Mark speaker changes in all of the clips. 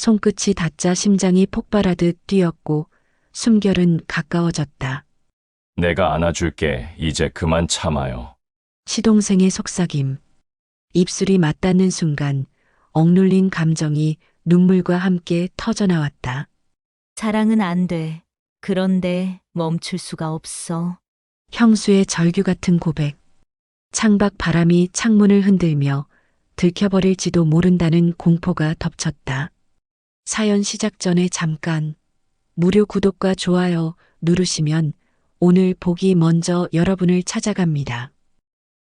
Speaker 1: 손끝이 닿자 심장이 폭발하듯 뛰었고 숨결은 가까워졌다.
Speaker 2: 내가 안아줄게. 이제 그만 참아요.
Speaker 1: 시동생의 속삭임. 입술이 맞닿는 순간 억눌린 감정이 눈물과 함께 터져나왔다.
Speaker 3: 사랑은 안 돼. 그런데 멈출 수가 없어.
Speaker 1: 형수의 절규 같은 고백. 창밖 바람이 창문을 흔들며 들켜버릴지도 모른다는 공포가 덮쳤다. 사연 시작 전에 잠깐 무료 구독과 좋아요 누르시면 오늘 복이 먼저 여러분을 찾아갑니다.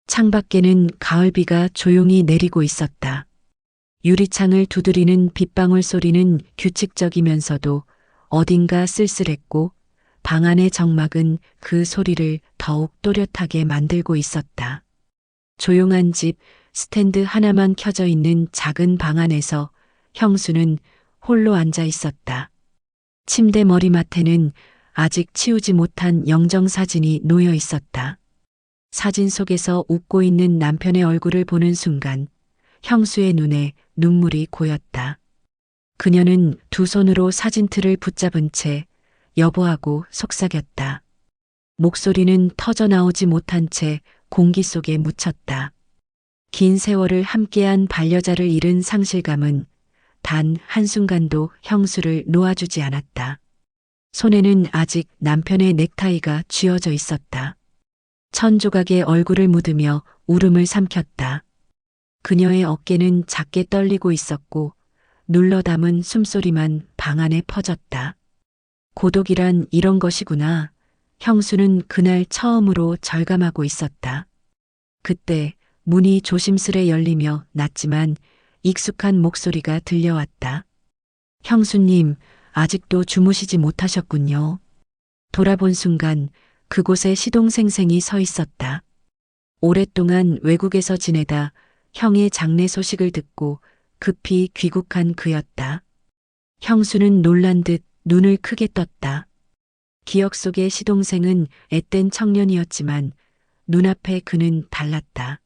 Speaker 1: 창밖에는 가을비가 조용히 내리고 있었다. 유리창을 두드리는 빗방울 소리는 규칙적이면서도 어딘가 쓸쓸했고 방 안의 정막은 그 소리를 더욱 또렷하게 만들고 있었다. 조용한 집, 스탠드 하나만 켜져 있는 작은 방 안에서 형수는 홀로 앉아 있었다. 침대 머리맡에는 아직 치우지 못한 영정사진이 놓여 있었다. 사진 속에서 웃고 있는 남편의 얼굴을 보는 순간 형수의 눈에 눈물이 고였다. 그녀는 두 손으로 사진틀을 붙잡은 채 여보하고 속삭였다. 목소리는 터져나오지 못한 채 공기 속에 묻혔다. 긴 세월을 함께한 반려자를 잃은 상실감은 단 한순간도 형수를 놓아주지 않았다. 손에는 아직 남편의 넥타이가 쥐어져 있었다. 천조각의 얼굴을 묻으며 울음을 삼켰다. 그녀의 어깨는 작게 떨리고 있었고 눌러 담은 숨소리만 방 안에 퍼졌다. 고독이란 이런 것이구나. 형수는 그날 처음으로 절감하고 있었다. 그때 문이 조심스레 열리며 낮지만 익숙한 목소리가 들려왔다. 형수님, 아직도 주무시지 못하셨군요. 돌아본 순간 그곳에 시동생생이 서 있었다. 오랫동안 외국에서 지내다 형의 장례 소식을 듣고 급히 귀국한 그였다. 형수는 놀란 듯 눈을 크게 떴다. 기억 속의 시동생은 앳된 청년이었지만 눈앞에 그는 달랐다.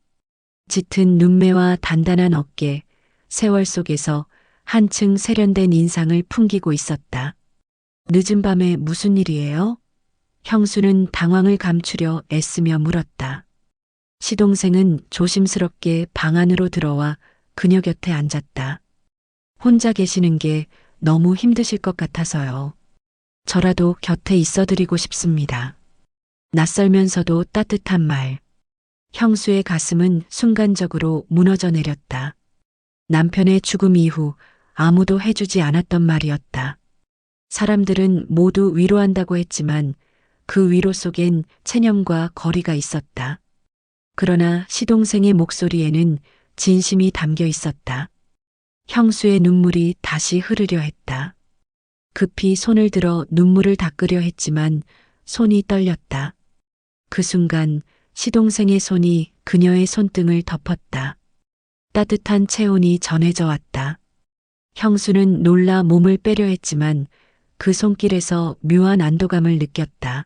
Speaker 1: 짙은 눈매와 단단한 어깨, 세월 속에서 한층 세련된 인상을 풍기고 있었다. 늦은 밤에 무슨 일이에요? 형수는 당황을 감추려 애쓰며 물었다. 시동생은 조심스럽게 방 안으로 들어와 그녀 곁에 앉았다. 혼자 계시는 게 너무 힘드실 것 같아서요. 저라도 곁에 있어드리고 싶습니다. 낯설면서도 따뜻한 말. 형수의 가슴은 순간적으로 무너져 내렸다. 남편의 죽음 이후 아무도 해주지 않았던 말이었다. 사람들은 모두 위로한다고 했지만 그 위로 속엔 체념과 거리가 있었다. 그러나 시동생의 목소리에는 진심이 담겨 있었다. 형수의 눈물이 다시 흐르려 했다. 급히 손을 들어 눈물을 닦으려 했지만 손이 떨렸다. 그 순간 시동생의 손이 그녀의 손등을 덮었다. 따뜻한 체온이 전해져 왔다. 형수는 놀라 몸을 빼려 했지만 그 손길에서 묘한 안도감을 느꼈다.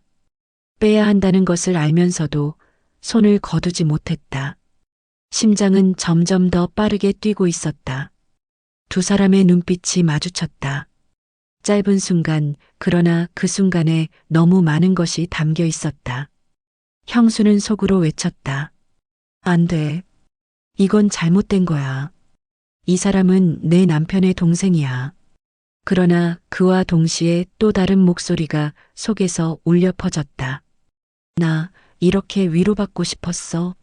Speaker 1: 빼야 한다는 것을 알면서도 손을 거두지 못했다. 심장은 점점 더 빠르게 뛰고 있었다. 두 사람의 눈빛이 마주쳤다. 짧은 순간, 그러나 그 순간에 너무 많은 것이 담겨 있었다. 형수는 속으로 외쳤다. 안 돼. 이건 잘못된 거야. 이 사람은 내 남편의 동생이야. 그러나 그와 동시에 또 다른 목소리가 속에서 울려 퍼졌다. 나 이렇게 위로받고 싶었어.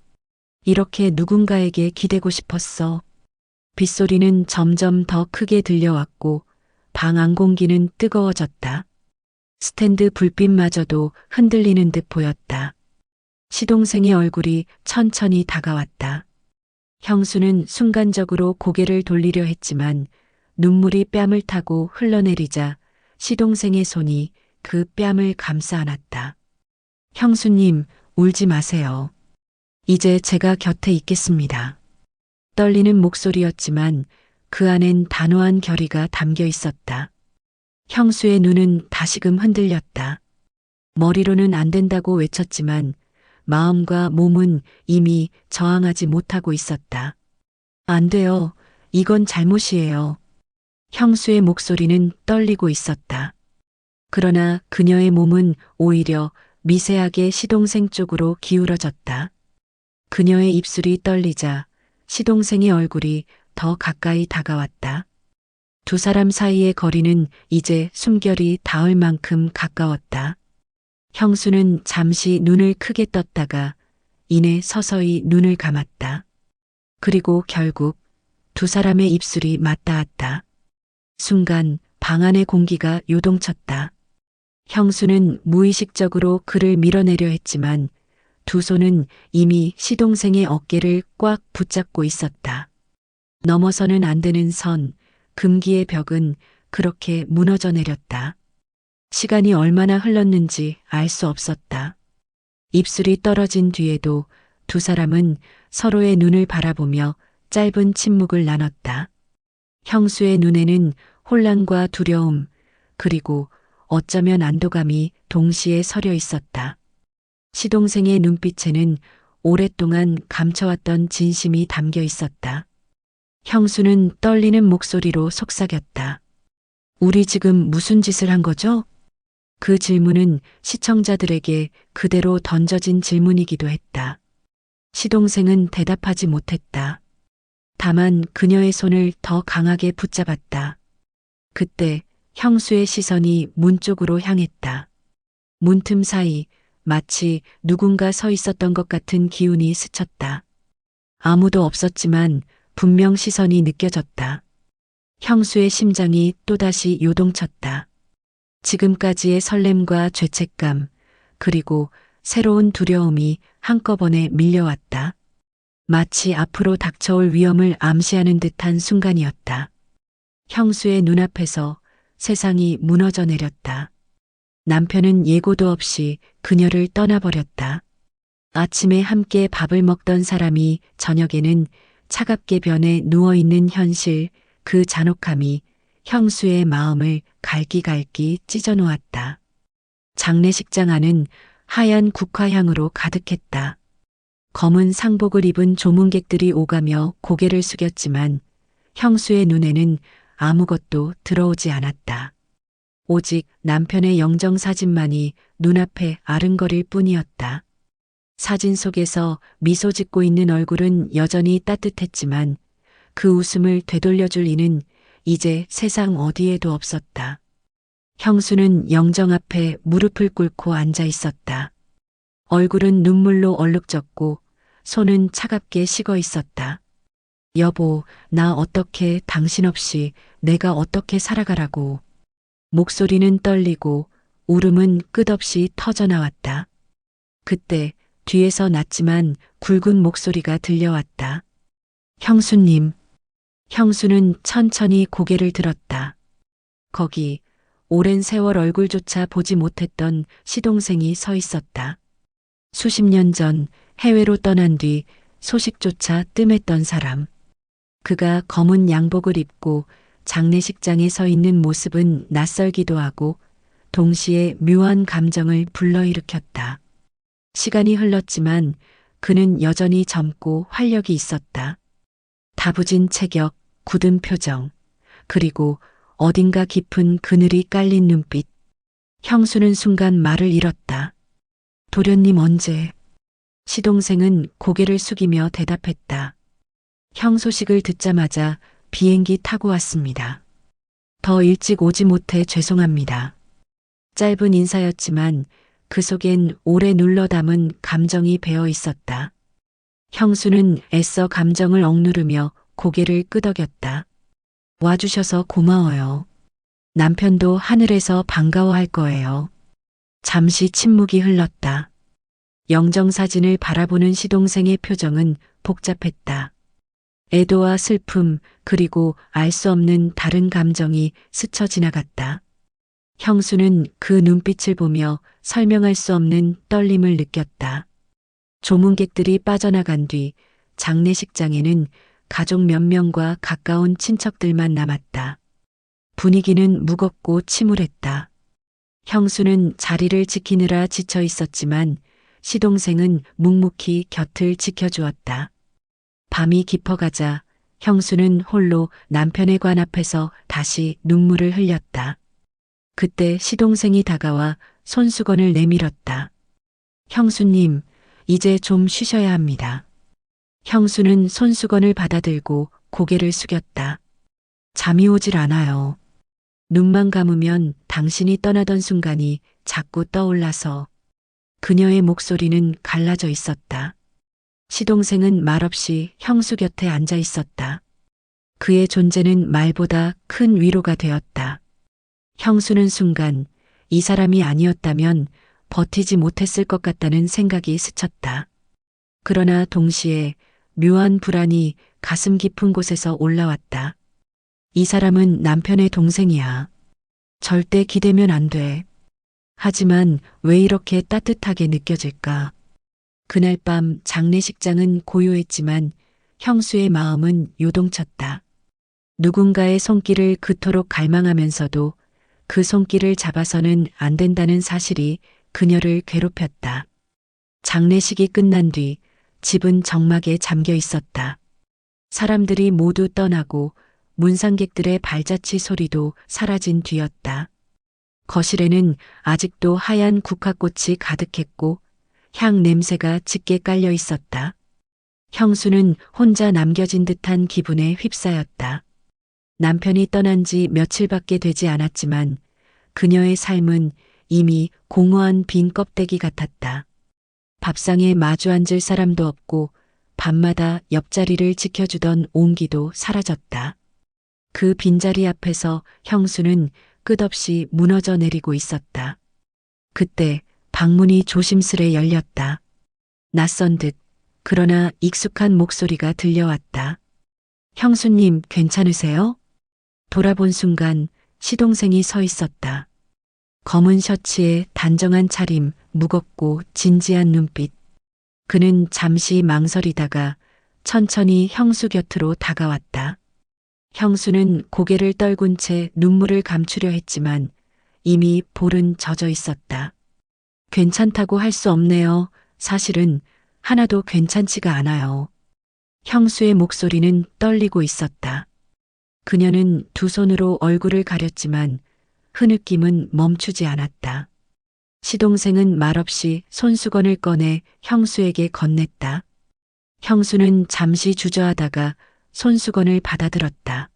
Speaker 1: 이렇게 누군가에게 기대고 싶었어. 빗소리는 점점 더 크게 들려왔고 방 안 공기는 뜨거워졌다. 스탠드 불빛마저도 흔들리는 듯 보였다. 시동생의 얼굴이 천천히 다가왔다. 형수는 순간적으로 고개를 돌리려 했지만 눈물이 뺨을 타고 흘러내리자 시동생의 손이 그 뺨을 감싸 안았다. 형수님, 울지 마세요. 이제 제가 곁에 있겠습니다. 떨리는 목소리였지만 그 안엔 단호한 결의가 담겨 있었다. 형수의 눈은 다시금 흔들렸다. 머리로는 안 된다고 외쳤지만 마음과 몸은 이미 저항하지 못하고 있었다. 안 돼요. 이건 잘못이에요. 형수의 목소리는 떨리고 있었다. 그러나 그녀의 몸은 오히려 미세하게 시동생 쪽으로 기울어졌다. 그녀의 입술이 떨리자 시동생의 얼굴이 더 가까이 다가왔다. 두 사람 사이의 거리는 이제 숨결이 닿을 만큼 가까웠다. 형수는 잠시 눈을 크게 떴다가 이내 서서히 눈을 감았다. 그리고 결국 두 사람의 입술이 맞닿았다. 순간 방 안의 공기가 요동쳤다. 형수는 무의식적으로 그를 밀어내려 했지만 두 손은 이미 시동생의 어깨를 꽉 붙잡고 있었다. 넘어서는 안 되는 선, 금기의 벽은 그렇게 무너져 내렸다. 시간이 얼마나 흘렀는지 알 수 없었다. 입술이 떨어진 뒤에도 두 사람은 서로의 눈을 바라보며 짧은 침묵을 나눴다. 형수의 눈에는 혼란과 두려움, 그리고 어쩌면 안도감이 동시에 서려 있었다. 시동생의 눈빛에는 오랫동안 감춰왔던 진심이 담겨 있었다. 형수는 떨리는 목소리로 속삭였다. 우리 지금 무슨 짓을 한 거죠? 그 질문은 시청자들에게 그대로 던져진 질문이기도 했다. 시동생은 대답하지 못했다. 다만 그녀의 손을 더 강하게 붙잡았다. 그때 형수의 시선이 문 쪽으로 향했다. 문틈 사이 마치 누군가 서 있었던 것 같은 기운이 스쳤다. 아무도 없었지만 분명 시선이 느껴졌다. 형수의 심장이 또다시 요동쳤다. 지금까지의 설렘과 죄책감, 그리고 새로운 두려움이 한꺼번에 밀려왔다. 마치 앞으로 닥쳐올 위험을 암시하는 듯한 순간이었다. 형수의 눈앞에서 세상이 무너져 내렸다. 남편은 예고도 없이 그녀를 떠나버렸다. 아침에 함께 밥을 먹던 사람이 저녁에는 차갑게 변해 누워있는 현실, 그 잔혹함이 형수의 마음을 갈기갈기 찢어놓았다. 장례식장 안은 하얀 국화향으로 가득했다. 검은 상복을 입은 조문객들이 오가며 고개를 숙였지만 형수의 눈에는 아무것도 들어오지 않았다. 오직 남편의 영정사진만이 눈앞에 아른거릴 뿐이었다. 사진 속에서 미소 짓고 있는 얼굴은 여전히 따뜻했지만 그 웃음을 되돌려줄 이는 이제 세상 어디에도 없었다. 형수는 영정 앞에 무릎을 꿇고 앉아 있었다. 얼굴은 눈물로 얼룩졌고 손은 차갑게 식어 있었다. 여보, 나 어떻게 당신 없이 내가 어떻게 살아가라고. 목소리는 떨리고 울음은 끝없이 터져나왔다. 그때 뒤에서 낮지만 굵은 목소리가 들려왔다. 형수님. 형수는 천천히 고개를 들었다. 거기 오랜 세월 얼굴조차 보지 못했던 시동생이 서 있었다. 수십 년 전 해외로 떠난 뒤 소식조차 뜸했던 사람. 그가 검은 양복을 입고 장례식장에 서 있는 모습은 낯설기도 하고 동시에 묘한 감정을 불러일으켰다. 시간이 흘렀지만 그는 여전히 젊고 활력이 있었다. 다부진 체격, 굳은 표정, 그리고 어딘가 깊은 그늘이 깔린 눈빛. 형수는 순간 말을 잃었다. 도련님 언제? 시동생은 고개를 숙이며 대답했다. 형 소식을 듣자마자 비행기 타고 왔습니다. 더 일찍 오지 못해 죄송합니다. 짧은 인사였지만 그 속엔 오래 눌러 담은 감정이 배어 있었다. 형수는 애써 감정을 억누르며 고개를 끄덕였다. 와주셔서 고마워요. 남편도 하늘에서 반가워할 거예요. 잠시 침묵이 흘렀다. 영정사진을 바라보는 시동생의 표정은 복잡했다. 애도와 슬픔, 그리고 알 수 없는 다른 감정이 스쳐 지나갔다. 형수는 그 눈빛을 보며 설명할 수 없는 떨림을 느꼈다. 조문객들이 빠져나간 뒤 장례식장에는 가족 몇 명과 가까운 친척들만 남았다. 분위기는 무겁고 침울했다. 형수는 자리를 지키느라 지쳐 있었지만 시동생은 묵묵히 곁을 지켜주었다. 밤이 깊어가자 형수는 홀로 남편의 관 앞에서 다시 눈물을 흘렸다. 그때 시동생이 다가와 손수건을 내밀었다. 형수님, 이제 좀 쉬셔야 합니다. 형수는 손수건을 받아들고 고개를 숙였다. 잠이 오질 않아요. 눈만 감으면 당신이 떠나던 순간이 자꾸 떠올라서. 그녀의 목소리는 갈라져 있었다. 시동생은 말없이 형수 곁에 앉아 있었다. 그의 존재는 말보다 큰 위로가 되었다. 형수는 순간 이 사람이 아니었다면 버티지 못했을 것 같다는 생각이 스쳤다. 그러나 동시에 묘한 불안이 가슴 깊은 곳에서 올라왔다. 이 사람은 남편의 동생이야. 절대 기대면 안 돼. 하지만 왜 이렇게 따뜻하게 느껴질까? 그날 밤 장례식장은 고요했지만 형수의 마음은 요동쳤다. 누군가의 손길을 그토록 갈망하면서도 그 손길을 잡아서는 안 된다는 사실이 그녀를 괴롭혔다. 장례식이 끝난 뒤 집은 정막에 잠겨 있었다. 사람들이 모두 떠나고 문상객들의 발자취 소리도 사라진 뒤였다. 거실에는 아직도 하얀 국화꽃이 가득했고 향 냄새가 짙게 깔려 있었다. 형수는 혼자 남겨진 듯한 기분에 휩싸였다. 남편이 떠난 지 며칠밖에 되지 않았지만 그녀의 삶은 이미 공허한 빈 껍데기 같았다. 밥상에 마주 앉을 사람도 없고 밤마다 옆자리를 지켜주던 온기도 사라졌다. 그 빈자리 앞에서 형수는 끝없이 무너져 내리고 있었다. 그때 방문이 조심스레 열렸다. 낯선 듯 그러나 익숙한 목소리가 들려왔다. 형수님 괜찮으세요? 돌아본 순간 시동생이 서 있었다. 검은 셔츠에 단정한 차림, 무겁고 진지한 눈빛. 그는 잠시 망설이다가 천천히 형수 곁으로 다가왔다. 형수는 고개를 떨군 채 눈물을 감추려 했지만 이미 볼은 젖어 있었다. 괜찮다고 할 수 없네요. 사실은 하나도 괜찮지가 않아요. 형수의 목소리는 떨리고 있었다. 그녀는 두 손으로 얼굴을 가렸지만 흐느낌은 멈추지 않았다. 시동생은 말없이 손수건을 꺼내 형수에게 건넸다. 형수는 잠시 주저하다가 손수건을 받아들었다.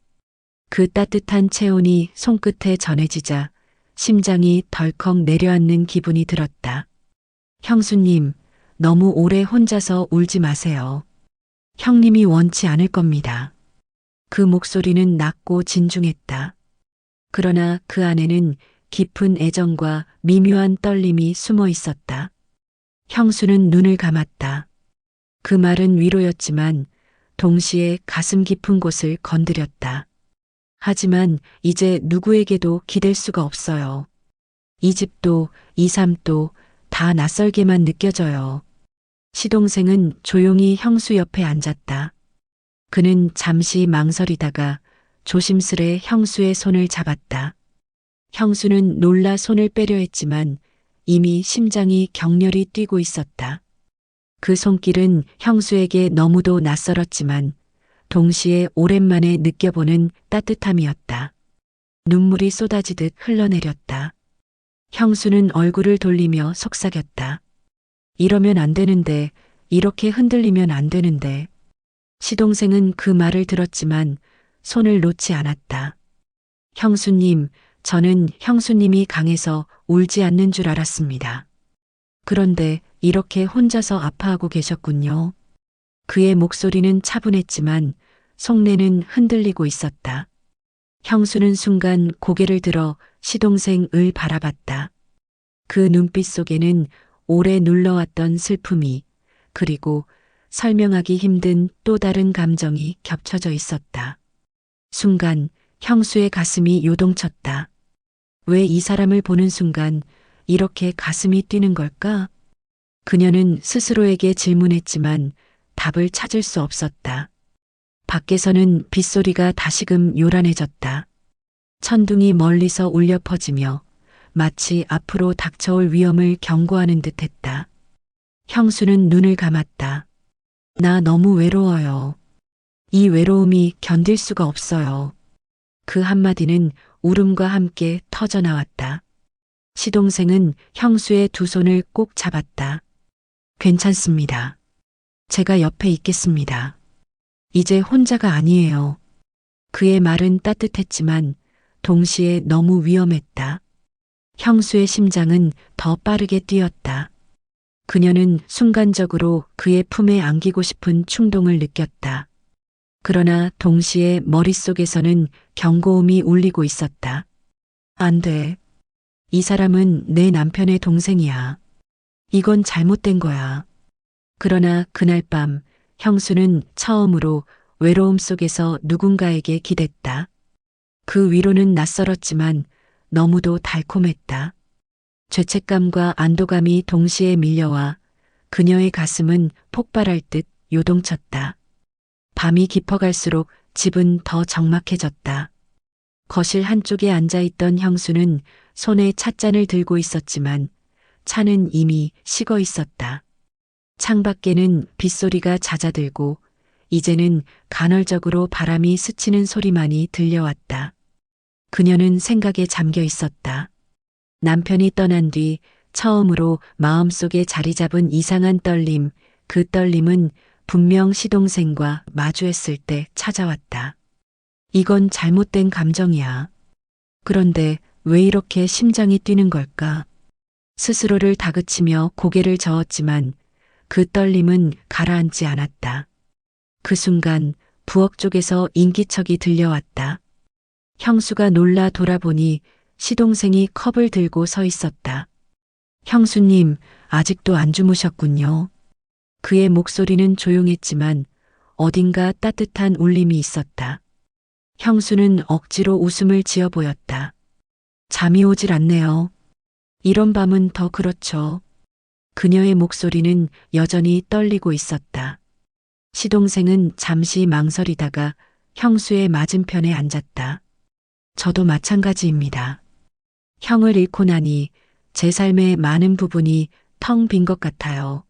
Speaker 1: 그 따뜻한 체온이 손끝에 전해지자 심장이 덜컥 내려앉는 기분이 들었다. 형수님, 너무 오래 혼자서 울지 마세요. 형님이 원치 않을 겁니다. 그 목소리는 낮고 진중했다. 그러나 그 안에는 깊은 애정과 미묘한 떨림이 숨어 있었다. 형수는 눈을 감았다. 그 말은 위로였지만 동시에 가슴 깊은 곳을 건드렸다. 하지만 이제 누구에게도 기댈 수가 없어요. 이 집도 이 삶도 다 낯설게만 느껴져요. 시동생은 조용히 형수 옆에 앉았다. 그는 잠시 망설이다가 조심스레 형수의 손을 잡았다. 형수는 놀라 손을 빼려 했지만 이미 심장이 격렬히 뛰고 있었다. 그 손길은 형수에게 너무도 낯설었지만 동시에 오랜만에 느껴보는 따뜻함이었다. 눈물이 쏟아지듯 흘러내렸다. 형수는 얼굴을 돌리며 속삭였다. 이러면 안 되는데, 이렇게 흔들리면 안 되는데. 시동생은 그 말을 들었지만 손을 놓지 않았다. 형수님, 저는 형수님이 강해서 울지 않는 줄 알았습니다. 그런데 이렇게 혼자서 아파하고 계셨군요. 그의 목소리는 차분했지만 속내는 흔들리고 있었다. 형수는 순간 고개를 들어 시동생을 바라봤다. 그 눈빛 속에는 오래 눌러왔던 슬픔이 그리고 설명하기 힘든 또 다른 감정이 겹쳐져 있었다. 순간 형수의 가슴이 요동쳤다. 왜 이 사람을 보는 순간 이렇게 가슴이 뛰는 걸까? 그녀는 스스로에게 질문했지만 답을 찾을 수 없었다. 밖에서는 빗소리가 다시금 요란해졌다. 천둥이 멀리서 울려 퍼지며 마치 앞으로 닥쳐올 위험을 경고하는 듯 했다. 형수는 눈을 감았다. 나 너무 외로워요. 이 외로움이 견딜 수가 없어요. 그 한마디는 울음과 함께 터져 나왔다. 시동생은 형수의 두 손을 꼭 잡았다. 괜찮습니다. 제가 옆에 있겠습니다. 이제 혼자가 아니에요. 그의 말은 따뜻했지만 동시에 너무 위험했다. 형수의 심장은 더 빠르게 뛰었다. 그녀는 순간적으로 그의 품에 안기고 싶은 충동을 느꼈다. 그러나 동시에 머릿속에서는 경고음이 울리고 있었다. 안 돼. 이 사람은 내 남편의 동생이야. 이건 잘못된 거야. 그러나 그날 밤 형수는 처음으로 외로움 속에서 누군가에게 기댔다. 그 위로는 낯설었지만 너무도 달콤했다. 죄책감과 안도감이 동시에 밀려와 그녀의 가슴은 폭발할 듯 요동쳤다. 밤이 깊어갈수록 집은 더 적막해졌다. 거실 한쪽에 앉아있던 형수는 손에 찻잔을 들고 있었지만 차는 이미 식어 있었다. 창밖에는 빗소리가 잦아들고 이제는 간헐적으로 바람이 스치는 소리만이 들려왔다. 그녀는 생각에 잠겨 있었다. 남편이 떠난 뒤 처음으로 마음속에 자리 잡은 이상한 떨림, 그 떨림은 분명 시동생과 마주했을 때 찾아왔다. 이건 잘못된 감정이야. 그런데 왜 이렇게 심장이 뛰는 걸까? 스스로를 다그치며 고개를 저었지만 그 떨림은 가라앉지 않았다. 그 순간 부엌 쪽에서 인기척이 들려왔다. 형수가 놀라 돌아보니 시동생이 컵을 들고 서 있었다. 형수님, 아직도 안 주무셨군요. 그의 목소리는 조용했지만 어딘가 따뜻한 울림이 있었다. 형수는 억지로 웃음을 지어 보였다. 잠이 오질 않네요. 이런 밤은 더 그렇죠. 그녀의 목소리는 여전히 떨리고 있었다. 시동생은 잠시 망설이다가 형수의 맞은편에 앉았다. 저도 마찬가지입니다. 형을 잃고 나니 제 삶의 많은 부분이 텅 빈 것 같아요.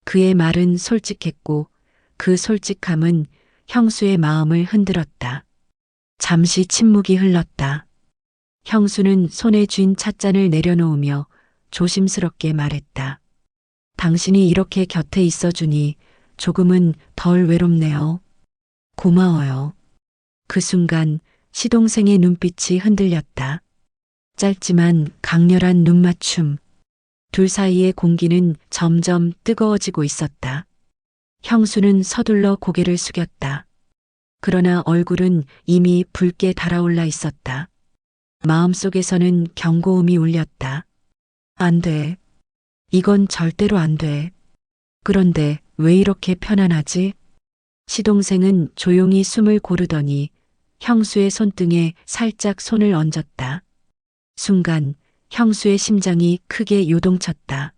Speaker 1: 그의 말은 솔직했고 그 솔직함은 형수의 마음을 흔들었다. 잠시 침묵이 흘렀다. 형수는 손에 쥔 찻잔을 내려놓으며 조심스럽게 말했다. 당신이 이렇게 곁에 있어주니 조금은 덜 외롭네요. 고마워요. 그 순간 시동생의 눈빛이 흔들렸다. 짧지만 강렬한 눈맞춤. 둘 사이의 공기는 점점 뜨거워지고 있었다. 형수는 서둘러 고개를 숙였다. 그러나 얼굴은 이미 붉게 달아올라 있었다. 마음속에서는 경고음이 울렸다. 안 돼. 이건 절대로 안 돼. 그런데 왜 이렇게 편안하지? 시동생은 조용히 숨을 고르더니 형수의 손등에 살짝 손을 얹었다. 순간 형수의 심장이 크게 요동쳤다.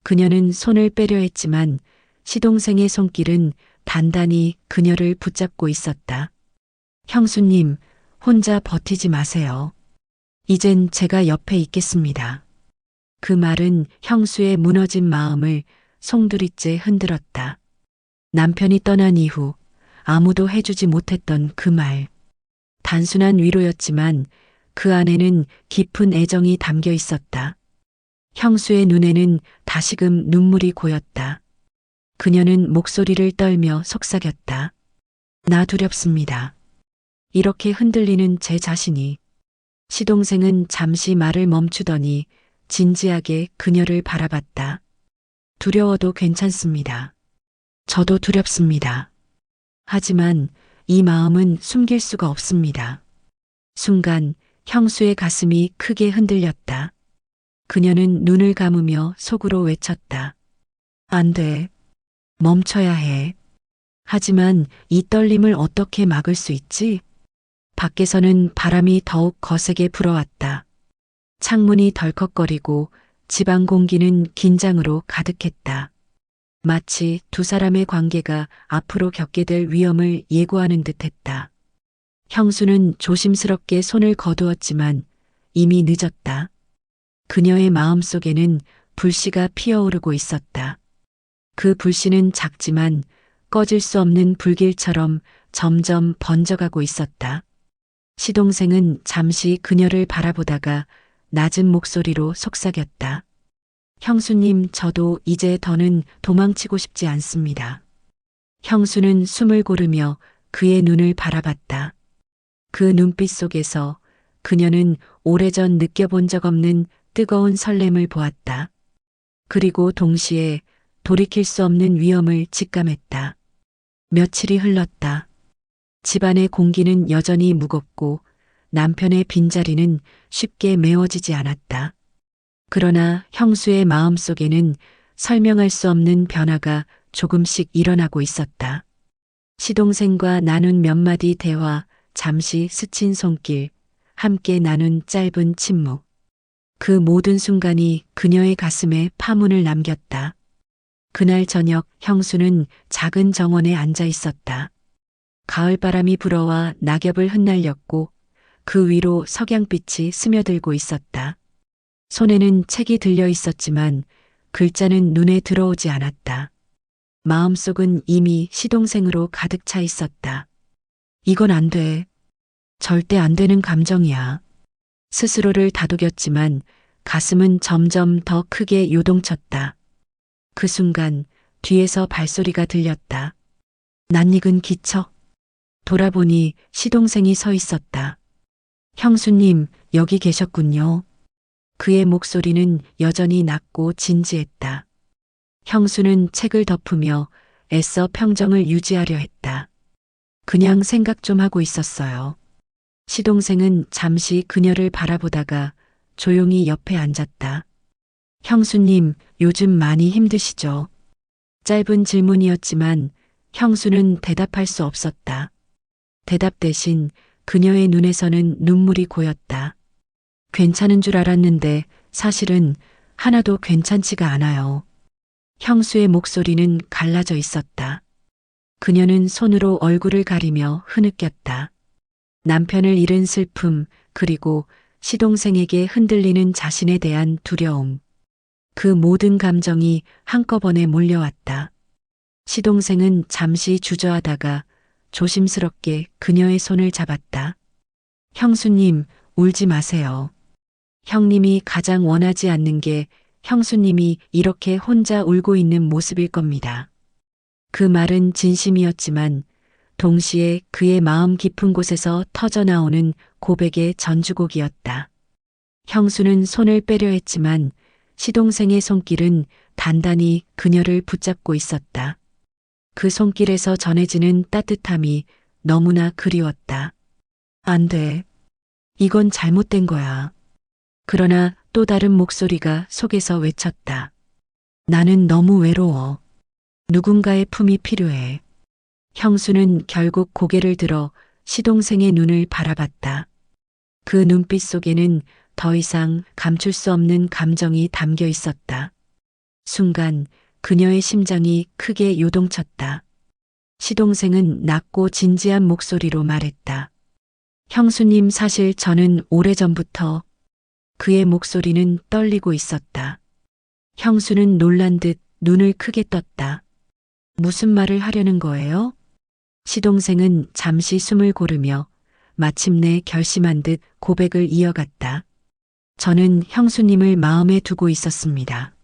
Speaker 1: 그녀는 손을 빼려 했지만 시동생의 손길은 단단히 그녀를 붙잡고 있었다. 형수님, 혼자 버티지 마세요. 이젠 제가 옆에 있겠습니다. 그 말은 형수의 무너진 마음을 송두리째 흔들었다. 남편이 떠난 이후 아무도 해주지 못했던 그 말. 단순한 위로였지만 그 안에는 깊은 애정이 담겨 있었다. 형수의 눈에는 다시금 눈물이 고였다. 그녀는 목소리를 떨며 속삭였다. 나 두렵습니다. 이렇게 흔들리는 제 자신이. 시동생은 잠시 말을 멈추더니 진지하게 그녀를 바라봤다. 두려워도 괜찮습니다. 저도 두렵습니다. 하지만 이 마음은 숨길 수가 없습니다. 순간 형수의 가슴이 크게 흔들렸다. 그녀는 눈을 감으며 속으로 외쳤다. 안 돼. 멈춰야 해. 하지만 이 떨림을 어떻게 막을 수 있지? 밖에서는 바람이 더욱 거세게 불어왔다. 창문이 덜컥거리고 집안 공기는 긴장으로 가득했다. 마치 두 사람의 관계가 앞으로 겪게 될 위험을 예고하는 듯했다. 형수는 조심스럽게 손을 거두었지만 이미 늦었다. 그녀의 마음속에는 불씨가 피어오르고 있었다. 그 불씨는 작지만 꺼질 수 없는 불길처럼 점점 번져가고 있었다. 시동생은 잠시 그녀를 바라보다가 낮은 목소리로 속삭였다. 형수님, 저도 이제 더는 도망치고 싶지 않습니다. 형수는 숨을 고르며 그의 눈을 바라봤다. 그 눈빛 속에서 그녀는 오래전 느껴본 적 없는 뜨거운 설렘을 보았다. 그리고 동시에 돌이킬 수 없는 위험을 직감했다. 며칠이 흘렀다. 집안의 공기는 여전히 무겁고 남편의 빈자리는 쉽게 메워지지 않았다. 그러나 형수의 마음속에는 설명할 수 없는 변화가 조금씩 일어나고 있었다. 시동생과 나눈 몇 마디 대화, 잠시 스친 손길, 함께 나눈 짧은 침묵. 그 모든 순간이 그녀의 가슴에 파문을 남겼다. 그날 저녁 형수는 작은 정원에 앉아 있었다. 가을바람이 불어와 낙엽을 흩날렸고 그 위로 석양빛이 스며들고 있었다. 손에는 책이 들려 있었지만 글자는 눈에 들어오지 않았다. 마음속은 이미 시동생으로 가득 차 있었다. 이건 안 돼. 절대 안 되는 감정이야. 스스로를 다독였지만 가슴은 점점 더 크게 요동쳤다. 그 순간 뒤에서 발소리가 들렸다. 낯익은 기척. 돌아보니 시동생이 서 있었다. 형수님, 여기 계셨군요. 그의 목소리는 여전히 낮고 진지했다. 형수는 책을 덮으며 애써 평정을 유지하려 했다. 그냥 생각 좀 하고 있었어요. 시동생은 잠시 그녀를 바라보다가 조용히 옆에 앉았다. 형수님, 요즘 많이 힘드시죠? 짧은 질문이었지만 형수는 대답할 수 없었다. 대답 대신 그녀의 눈에서는 눈물이 고였다. 괜찮은 줄 알았는데 사실은 하나도 괜찮지가 않아요. 형수의 목소리는 갈라져 있었다. 그녀는 손으로 얼굴을 가리며 흐느꼈다. 남편을 잃은 슬픔, 그리고 시동생에게 흔들리는 자신에 대한 두려움. 그 모든 감정이 한꺼번에 몰려왔다. 시동생은 잠시 주저하다가 조심스럽게 그녀의 손을 잡았다. 형수님, 울지 마세요. 형님이 가장 원하지 않는 게 형수님이 이렇게 혼자 울고 있는 모습일 겁니다. 그 말은 진심이었지만 동시에 그의 마음 깊은 곳에서 터져나오는 고백의 전주곡이었다. 형수는 손을 빼려 했지만 시동생의 손길은 단단히 그녀를 붙잡고 있었다. 그 손길에서 전해지는 따뜻함이 너무나 그리웠다. 안 돼. 이건 잘못된 거야. 그러나 또 다른 목소리가 속에서 외쳤다. 나는 너무 외로워. 누군가의 품이 필요해. 형수는 결국 고개를 들어 시동생의 눈을 바라봤다. 그 눈빛 속에는 더 이상 감출 수 없는 감정이 담겨 있었다. 순간 그녀의 심장이 크게 요동쳤다. 시동생은 낮고 진지한 목소리로 말했다. 형수님, 사실 저는 오래전부터. 그의 목소리는 떨리고 있었다. 형수는 놀란 듯 눈을 크게 떴다. 무슨 말을 하려는 거예요? 시동생은 잠시 숨을 고르며 마침내 결심한 듯 고백을 이어갔다. 저는 형수님을 마음에 두고 있었습니다.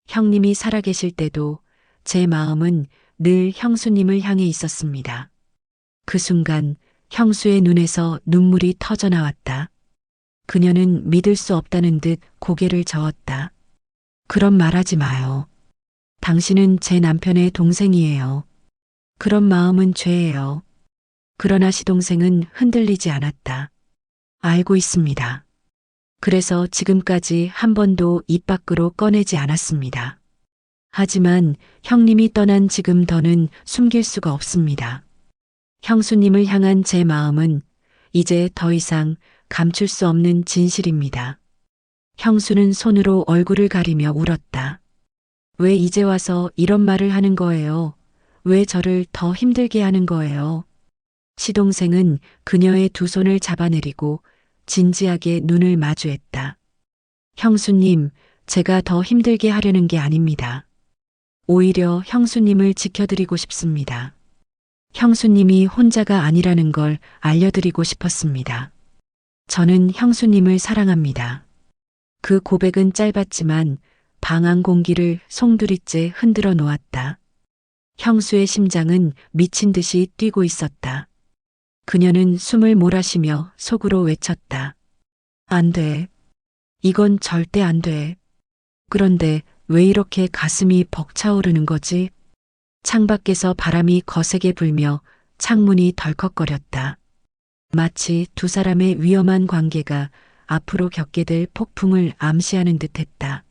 Speaker 1: 형님이 살아계실 때도 제 마음은 늘 형수님을 향해 있었습니다. 그 순간 형수의 눈에서 눈물이 터져나왔다. 그녀는 믿을 수 없다는 듯 고개를 저었다. 그런 말하지 마요. 당신은 제 남편의 동생이에요. 그런 마음은 죄예요. 그러나 시동생은 흔들리지 않았다. 알고 있습니다. 그래서 지금까지 한 번도 입 밖으로 꺼내지 않았습니다. 하지만 형님이 떠난 지금 더는 숨길 수가 없습니다. 형수님을 향한 제 마음은 이제 더 이상 감출 수 없는 진실입니다. 형수는 손으로 얼굴을 가리며 울었다. 왜 이제 와서 이런 말을 하는 거예요? 왜 저를 더 힘들게 하는 거예요? 시동생은 그녀의 두 손을 잡아내리고 진지하게 눈을 마주했다. 형수님, 제가 더 힘들게 하려는 게 아닙니다. 오히려 형수님을 지켜드리고 싶습니다. 형수님이 혼자가 아니라는 걸 알려드리고 싶었습니다. 저는 형수님을 사랑합니다. 그 고백은 짧았지만 방안 공기를 송두리째 흔들어 놓았다. 형수의 심장은 미친 듯이 뛰고 있었다. 그녀는 숨을 몰아쉬며 속으로 외쳤다. 안 돼. 이건 절대 안 돼. 그런데 왜 이렇게 가슴이 벅차오르는 거지? 창밖에서 바람이 거세게 불며 창문이 덜컥거렸다. 마치 두 사람의 위험한 관계가 앞으로 겪게 될 폭풍을 암시하는 듯했다.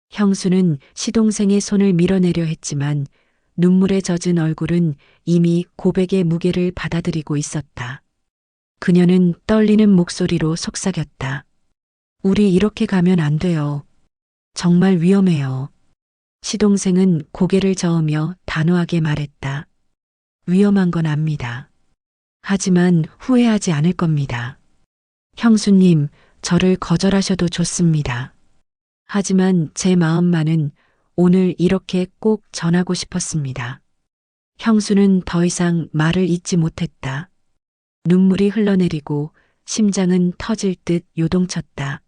Speaker 1: 형수는 시동생의 손을 밀어내려 했지만 눈물에 젖은 얼굴은 이미 고백의 무게를 받아들이고 있었다. 그녀는 떨리는 목소리로 속삭였다. 우리 이렇게 가면 안 돼요. 정말 위험해요. 시동생은 고개를 저으며 단호하게 말했다. 위험한 건 압니다. 하지만 후회하지 않을 겁니다. 형수님, 저를 거절하셔도 좋습니다. 하지만 제 마음만은 오늘 이렇게 꼭 전하고 싶었습니다. 형수는 더 이상 말을 잇지 못했다. 눈물이 흘러내리고 심장은 터질 듯 요동쳤다.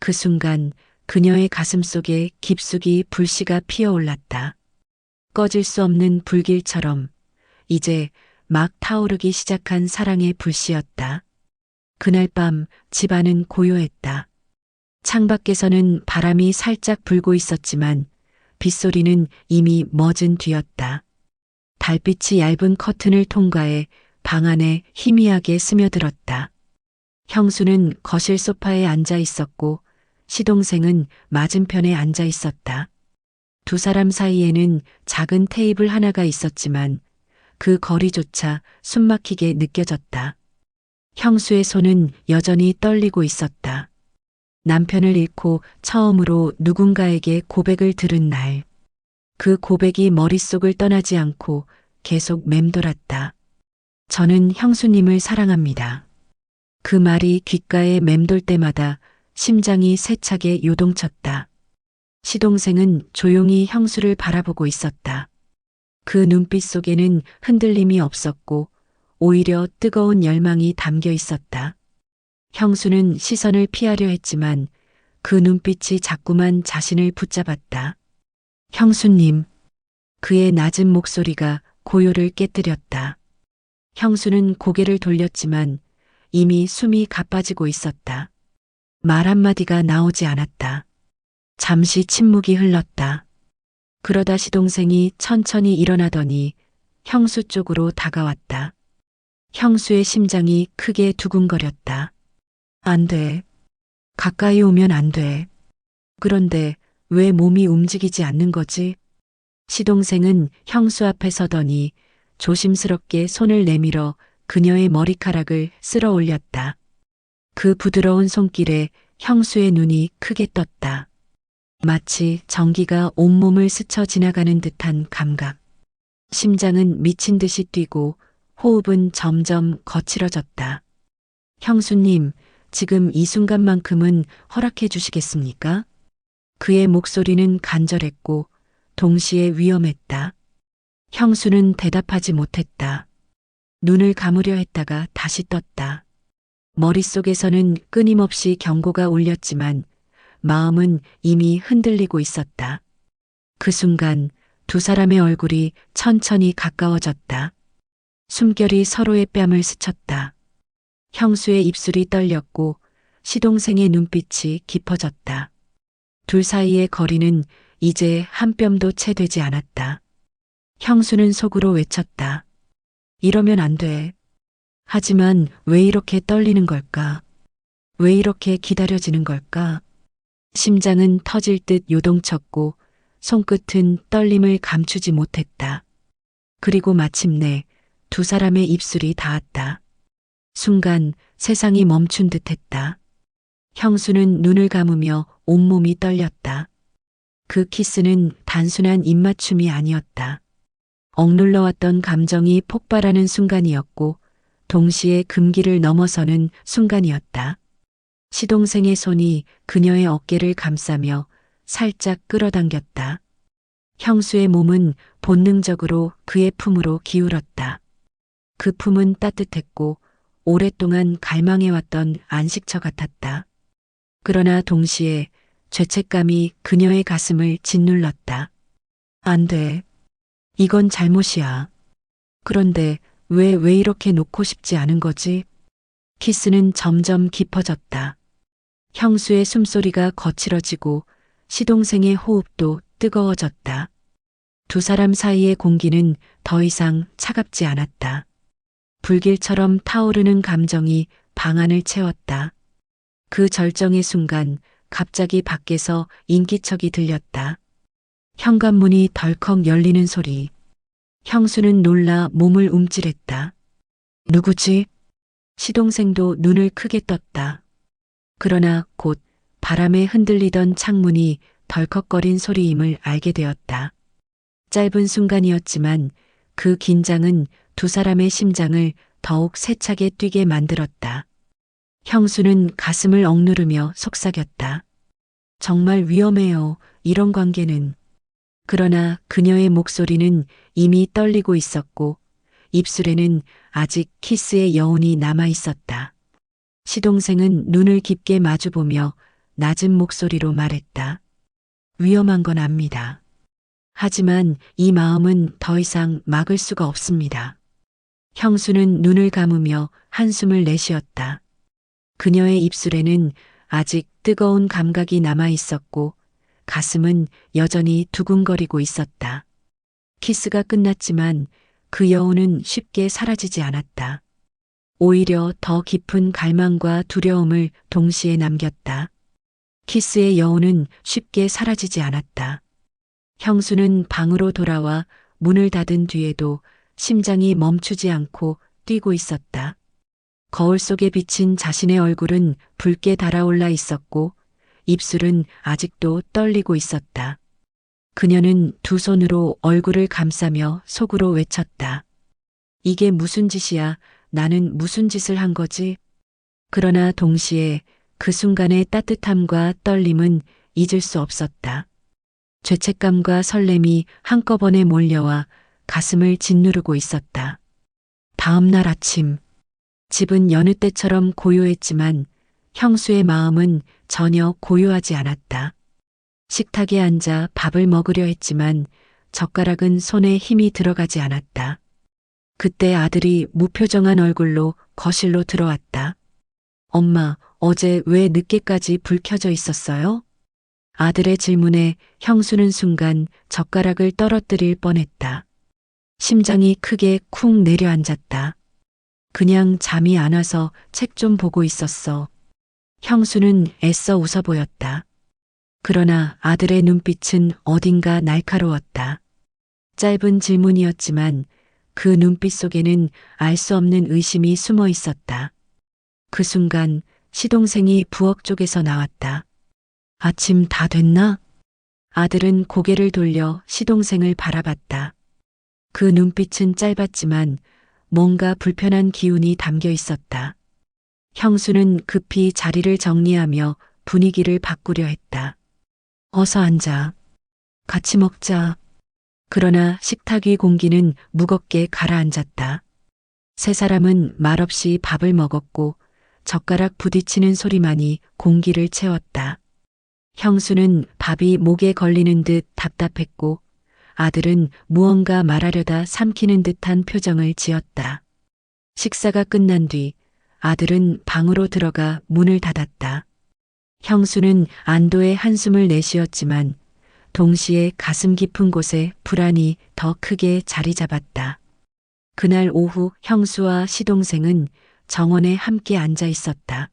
Speaker 1: 그 순간 그녀의 가슴 속에 깊숙이 불씨가 피어올랐다. 꺼질 수 없는 불길처럼 이제 막 타오르기 시작한 사랑의 불씨였다. 그날 밤 집안은 고요했다. 창밖에서는 바람이 살짝 불고 있었지만 빗소리는 이미 멎은 뒤였다. 달빛이 얇은 커튼을 통과해 방 안에 희미하게 스며들었다. 형수는 거실 소파에 앉아 있었고 시동생은 맞은편에 앉아 있었다. 두 사람 사이에는 작은 테이블 하나가 있었지만 그 거리조차 숨막히게 느껴졌다. 형수의 손은 여전히 떨리고 있었다. 남편을 잃고 처음으로 누군가에게 고백을 들은 날. 그 고백이 머릿속을 떠나지 않고 계속 맴돌았다. 저는 형수님을 사랑합니다. 그 말이 귓가에 맴돌 때마다 심장이 세차게 요동쳤다. 시동생은 조용히 형수를 바라보고 있었다. 그 눈빛 속에는 흔들림이 없었고 오히려 뜨거운 열망이 담겨 있었다. 형수는 시선을 피하려 했지만 그 눈빛이 자꾸만 자신을 붙잡았다. 형수님, 그의 낮은 목소리가 고요를 깨뜨렸다. 형수는 고개를 돌렸지만 이미 숨이 가빠지고 있었다. 말 한마디가 나오지 않았다. 잠시 침묵이 흘렀다. 그러다 시동생이 천천히 일어나더니 형수 쪽으로 다가왔다. 형수의 심장이 크게 두근거렸다. 안 돼. 가까이 오면 안 돼. 그런데 왜 몸이 움직이지 않는 거지? 시동생은 형수 앞에 서더니 조심스럽게 손을 내밀어 그녀의 머리카락을 쓸어 올렸다. 그 부드러운 손길에 형수의 눈이 크게 떴다. 마치 전기가 온몸을 스쳐 지나가는 듯한 감각. 심장은 미친 듯이 뛰고 호흡은 점점 거칠어졌다. 형수님, 지금 이 순간만큼은 허락해 주시겠습니까? 그의 목소리는 간절했고 동시에 위험했다. 형수는 대답하지 못했다. 눈을 감으려 했다가 다시 떴다. 머릿속에서는 끊임없이 경고가 울렸지만 마음은 이미 흔들리고 있었다. 그 순간 두 사람의 얼굴이 천천히 가까워졌다. 숨결이 서로의 뺨을 스쳤다. 형수의 입술이 떨렸고 시동생의 눈빛이 깊어졌다. 둘 사이의 거리는 이제 한 뼘도 채 되지 않았다. 형수는 속으로 외쳤다. 이러면 안 돼. 하지만 왜 이렇게 떨리는 걸까? 왜 이렇게 기다려지는 걸까? 심장은 터질 듯 요동쳤고 손끝은 떨림을 감추지 못했다. 그리고 마침내 두 사람의 입술이 닿았다. 순간 세상이 멈춘 듯했다. 형수는 눈을 감으며 온몸이 떨렸다. 그 키스는 단순한 입맞춤이 아니었다. 억눌러왔던 감정이 폭발하는 순간이었고 동시에 금기를 넘어서는 순간이었다. 시동생의 손이 그녀의 어깨를 감싸며 살짝 끌어당겼다. 형수의 몸은 본능적으로 그의 품으로 기울었다. 그 품은 따뜻했고 오랫동안 갈망해왔던 안식처 같았다. 그러나 동시에 죄책감이 그녀의 가슴을 짓눌렀다. 안 돼. 이건 잘못이야. 그런데 왜 이렇게 놓고 싶지 않은 거지? 키스는 점점 깊어졌다. 형수의 숨소리가 거칠어지고 시동생의 호흡도 뜨거워졌다. 두 사람 사이의 공기는 더 이상 차갑지 않았다. 불길처럼 타오르는 감정이 방 안을 채웠다. 그 절정의 순간 갑자기 밖에서 인기척이 들렸다. 현관문이 덜컥 열리는 소리. 형수는 놀라 몸을 움찔했다. 누구지? 시동생도 눈을 크게 떴다. 그러나 곧 바람에 흔들리던 창문이 덜컥거린 소리임을 알게 되었다. 짧은 순간이었지만 그 긴장은 두 사람의 심장을 더욱 세차게 뛰게 만들었다. 형수는 가슴을 억누르며 속삭였다. 정말 위험해요, 이런 관계는. 그러나 그녀의 목소리는 이미 떨리고 있었고 입술에는 아직 키스의 여운이 남아 있었다. 시동생은 눈을 깊게 마주보며 낮은 목소리로 말했다. 위험한 건 압니다. 하지만 이 마음은 더 이상 막을 수가 없습니다. 형수는 눈을 감으며 한숨을 내쉬었다. 그녀의 입술에는 아직 뜨거운 감각이 남아 있었고 가슴은 여전히 두근거리고 있었다. 키스가 끝났지만 그 여운은 쉽게 사라지지 않았다. 오히려 더 깊은 갈망과 두려움을 동시에 남겼다. 키스의 여운은 쉽게 사라지지 않았다. 형수는 방으로 돌아와 문을 닫은 뒤에도 심장이 멈추지 않고 뛰고 있었다. 거울 속에 비친 자신의 얼굴은 붉게 달아올라 있었고 입술은 아직도 떨리고 있었다. 그녀는 두 손으로 얼굴을 감싸며 속으로 외쳤다. 이게 무슨 짓이야? 나는 무슨 짓을 한 거지? 그러나 동시에 그 순간의 따뜻함과 떨림은 잊을 수 없었다. 죄책감과 설렘이 한꺼번에 몰려와 가슴을 짓누르고 있었다. 다음 날 아침, 집은 여느 때처럼 고요했지만 형수의 마음은 전혀 고요하지 않았다. 식탁에 앉아 밥을 먹으려 했지만 젓가락은 손에 힘이 들어가지 않았다. 그때 아들이 무표정한 얼굴로 거실로 들어왔다. 엄마, 어제 왜 늦게까지 불 켜져 있었어요? 아들의 질문에 형수는 순간 젓가락을 떨어뜨릴 뻔했다. 심장이 크게 쿵 내려앉았다. 그냥 잠이 안 와서 책 좀 보고 있었어. 형수는 애써 웃어 보였다. 그러나 아들의 눈빛은 어딘가 날카로웠다. 짧은 질문이었지만 그 눈빛 속에는 알 수 없는 의심이 숨어 있었다. 그 순간 시동생이 부엌 쪽에서 나왔다. 아침 다 됐나? 아들은 고개를 돌려 시동생을 바라봤다. 그 눈빛은 짧았지만 뭔가 불편한 기운이 담겨 있었다. 형수는 급히 자리를 정리하며 분위기를 바꾸려 했다. 어서 앉아. 같이 먹자. 그러나 식탁 위 공기는 무겁게 가라앉았다. 세 사람은 말없이 밥을 먹었고 젓가락 부딪히는 소리만이 공기를 채웠다. 형수는 밥이 목에 걸리는 듯 답답했고 아들은 무언가 말하려다 삼키는 듯한 표정을 지었다. 식사가 끝난 뒤 아들은 방으로 들어가 문을 닫았다. 형수는 안도의 한숨을 내쉬었지만 동시에 가슴 깊은 곳에 불안이 더 크게 자리 잡았다. 그날 오후 형수와 시동생은 정원에 함께 앉아 있었다.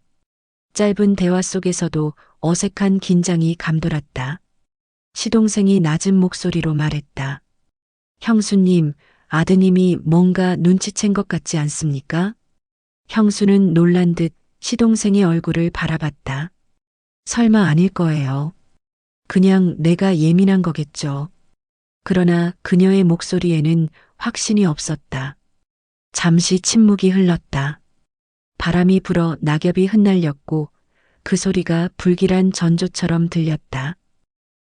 Speaker 1: 짧은 대화 속에서도 어색한 긴장이 감돌았다. 시동생이 낮은 목소리로 말했다. 형수님, 아드님이 뭔가 눈치챈 것 같지 않습니까? 형수는 놀란 듯 시동생의 얼굴을 바라봤다. 설마 아닐 거예요. 그냥 내가 예민한 거겠죠. 그러나 그녀의 목소리에는 확신이 없었다. 잠시 침묵이 흘렀다. 바람이 불어 낙엽이 흩날렸고 그 소리가 불길한 전조처럼 들렸다.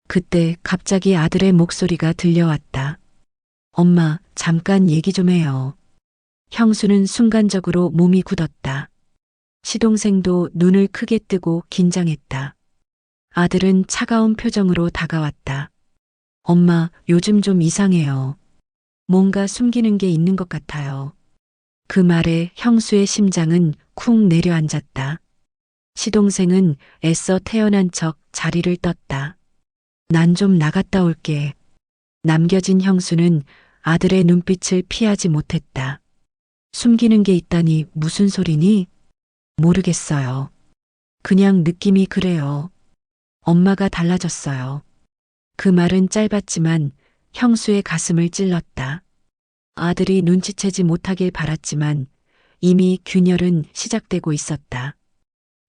Speaker 1: 그때 갑자기 아들의 목소리가 들려왔다. 엄마, 잠깐 얘기 좀 해요. 형수는 순간적으로 몸이 굳었다. 시동생도 눈을 크게 뜨고 긴장했다. 아들은 차가운 표정으로 다가왔다. 엄마, 요즘 좀 이상해요. 뭔가 숨기는 게 있는 것 같아요. 그 말에 형수의 심장은 쿵 내려앉았다. 시동생은 애써 태어난 척 자리를 떴다. 난 좀 나갔다 올게. 남겨진 형수는 아들의 눈빛을 피하지 못했다. 숨기는 게 있다니 무슨 소리니? 모르겠어요. 그냥 느낌이 그래요. 엄마가 달라졌어요. 그 말은 짧았지만 형수의 가슴을 찔렀다. 아들이 눈치채지 못하길 바랐지만 이미 균열은 시작되고 있었다.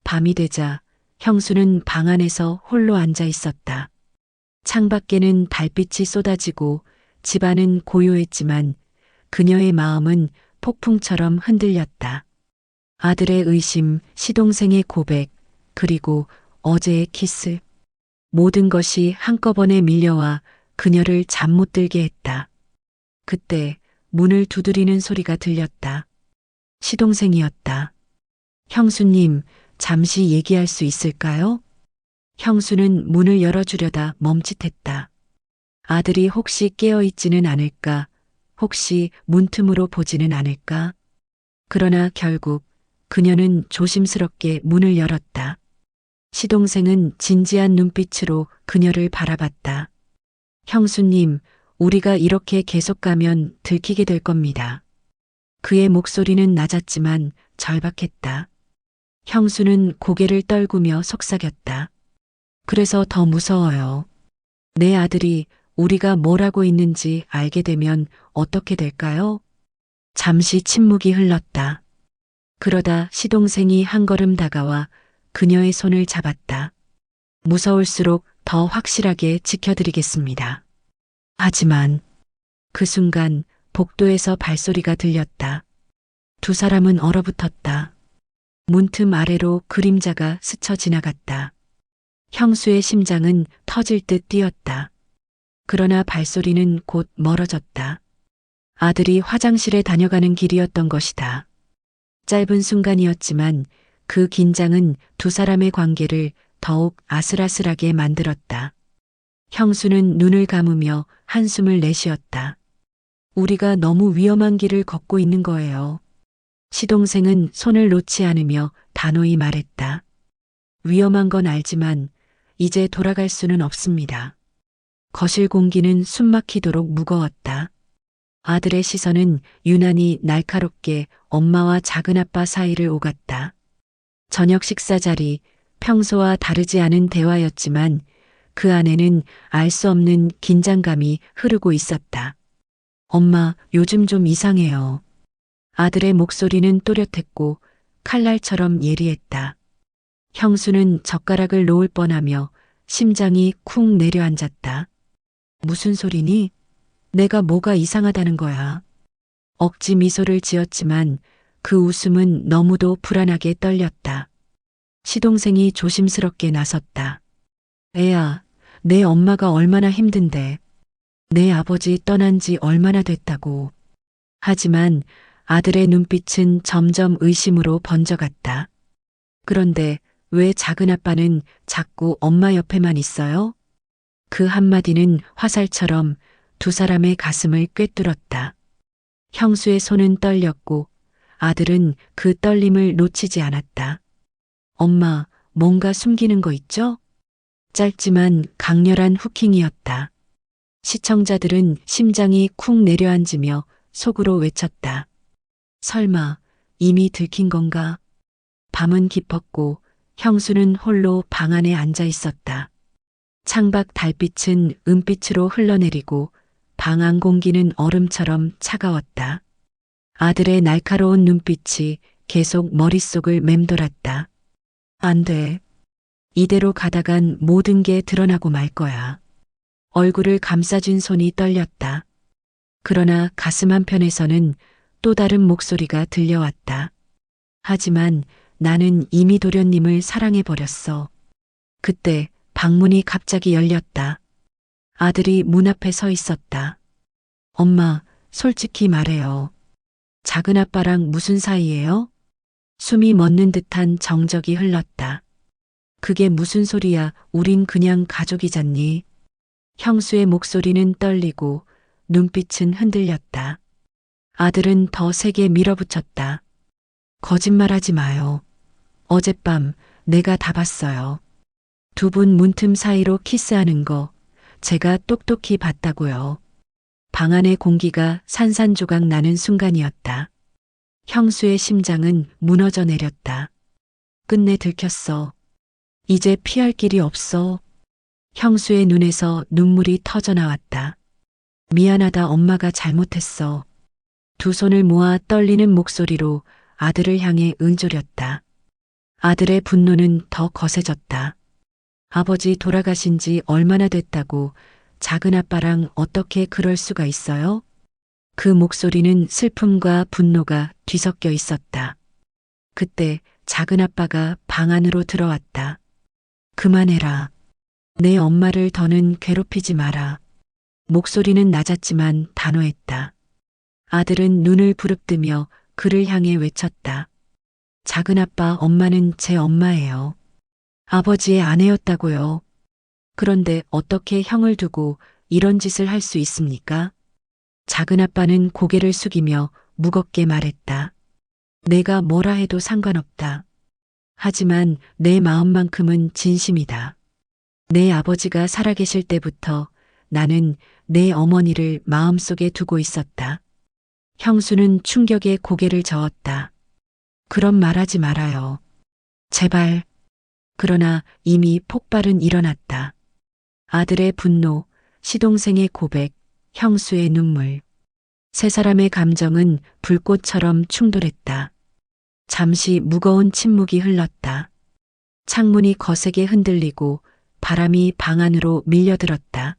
Speaker 1: 밤이 되자 형수는 방 안에서 홀로 앉아 있었다. 창밖에는 달빛이 쏟아지고 집안은 고요했지만 그녀의 마음은 폭풍처럼 흔들렸다. 아들의 의심, 시동생의 고백, 그리고 어제의 키스. 모든 것이 한꺼번에 밀려와 그녀를 잠 못 들게 했다. 그때 문을 두드리는 소리가 들렸다. 시동생이었다. 형수님, 잠시 얘기할 수 있을까요? 형수는 문을 열어주려다 멈칫했다. 아들이 혹시 깨어있지는 않을까? 혹시 문틈으로 보지는 않을까? 그러나 결국 그녀는 조심스럽게 문을 열었다. 시동생은 진지한 눈빛으로 그녀를 바라봤다. 형수님, 우리가 이렇게 계속 가면 들키게 될 겁니다. 그의 목소리는 낮았지만 절박했다. 형수는 고개를 떨구며 속삭였다. 그래서 더 무서워요. 내 아들이 우리가 뭘 하고 있는지 알게 되면 어떻게 될까요? 잠시 침묵이 흘렀다. 그러다 시동생이 한 걸음 다가와 그녀의 손을 잡았다. 무서울수록 더 확실하게 지켜드리겠습니다. 하지만 그 순간 복도에서 발소리가 들렸다. 두 사람은 얼어붙었다. 문틈 아래로 그림자가 스쳐 지나갔다. 형수의 심장은 터질 듯 뛰었다. 그러나 발소리는 곧 멀어졌다. 아들이 화장실에 다녀가는 길이었던 것이다. 짧은 순간이었지만 그 긴장은 두 사람의 관계를 더욱 아슬아슬하게 만들었다. 형수는 눈을 감으며 한숨을 내쉬었다. 우리가 너무 위험한 길을 걷고 있는 거예요. 시동생은 손을 놓지 않으며 단호히 말했다. 위험한 건 알지만 이제 돌아갈 수는 없습니다. 거실 공기는 숨막히도록 무거웠다. 아들의 시선은 유난히 날카롭게 엄마와 작은아빠 사이를 오갔다. 저녁 식사 자리, 평소와 다르지 않은 대화였지만 그 안에는 알 수 없는 긴장감이 흐르고 있었다. 엄마, 요즘 좀 이상해요. 아들의 목소리는 또렷했고 칼날처럼 예리했다. 형수는 젓가락을 놓을 뻔하며 심장이 쿵 내려앉았다. 무슨 소리니? 내가 뭐가 이상하다는 거야. 억지 미소를 지었지만 그 웃음은 너무도 불안하게 떨렸다. 시동생이 조심스럽게 나섰다. 애야, 내 엄마가 얼마나 힘든데. 내 아버지 떠난 지 얼마나 됐다고. 하지만 아들의 눈빛은 점점 의심으로 번져갔다. 그런데 왜 작은아빠는 자꾸 엄마 옆에만 있어요? 그 한마디는 화살처럼 두 사람의 가슴을 꿰뚫었다. 형수의 손은 떨렸고 아들은 그 떨림을 놓치지 않았다. 엄마, 뭔가 숨기는 거 있죠? 짧지만 강렬한 후킹이었다. 시청자들은 심장이 쿵 내려앉으며 속으로 외쳤다. 설마 이미 들킨 건가? 밤은 깊었고 형수는 홀로 방 안에 앉아 있었다. 창밖 달빛은 은빛으로 흘러내리고 방 안 공기는 얼음처럼 차가웠다. 아들의 날카로운 눈빛이 계속 머릿속을 맴돌았다. 안 돼. 이대로 가다간 모든 게 드러나고 말 거야. 얼굴을 감싸준 손이 떨렸다. 그러나 가슴 한편에서는 또 다른 목소리가 들려왔다. 하지만 나는 이미 도련님을 사랑해버렸어. 그때 방문이 갑자기 열렸다. 아들이 문 앞에 서 있었다. 엄마, 솔직히 말해요. 작은 아빠랑 무슨 사이예요? 숨이 멎는 듯한 정적이 흘렀다. 그게 무슨 소리야? 우린 그냥 가족이잖니. 형수의 목소리는 떨리고 눈빛은 흔들렸다. 아들은 더 세게 밀어붙였다. 거짓말하지 마요. 어젯밤 내가 다 봤어요. 두 분 문틈 사이로 키스하는 거 제가 똑똑히 봤다고요. 방 안의 공기가 산산조각 나는 순간이었다. 형수의 심장은 무너져 내렸다. 끝내 들켰어. 이제 피할 길이 없어. 형수의 눈에서 눈물이 터져 나왔다. 미안하다 엄마가 잘못했어. 두 손을 모아 떨리는 목소리로 아들을 향해 응조렸다. 아들의 분노는 더 거세졌다. 아버지 돌아가신 지 얼마나 됐다고 작은 아빠랑 어떻게 그럴 수가 있어요? 그 목소리는 슬픔과 분노가 뒤섞여 있었다. 그때 작은 아빠가 방 안으로 들어왔다. 그만해라. 내 엄마를 더는 괴롭히지 마라. 목소리는 낮았지만 단호했다. 아들은 눈을 부릅뜨며 그를 향해 외쳤다. 작은 아빠, 엄마는 제 엄마예요. 아버지의 아내였다고요. 그런데 어떻게 형을 두고 이런 짓을 할 수 있습니까? 작은 아빠는 고개를 숙이며 무겁게 말했다. 내가 뭐라 해도 상관없다. 하지만 내 마음만큼은 진심이다. 내 아버지가 살아계실 때부터 나는 내 어머니를 마음속에 두고 있었다. 형수는 충격에 고개를 저었다. 그런 말하지 말아요. 제발. 그러나 이미 폭발은 일어났다. 아들의 분노, 시동생의 고백, 형수의 눈물. 세 사람의 감정은 불꽃처럼 충돌했다. 잠시 무거운 침묵이 흘렀다. 창문이 거세게 흔들리고 바람이 방 안으로 밀려들었다.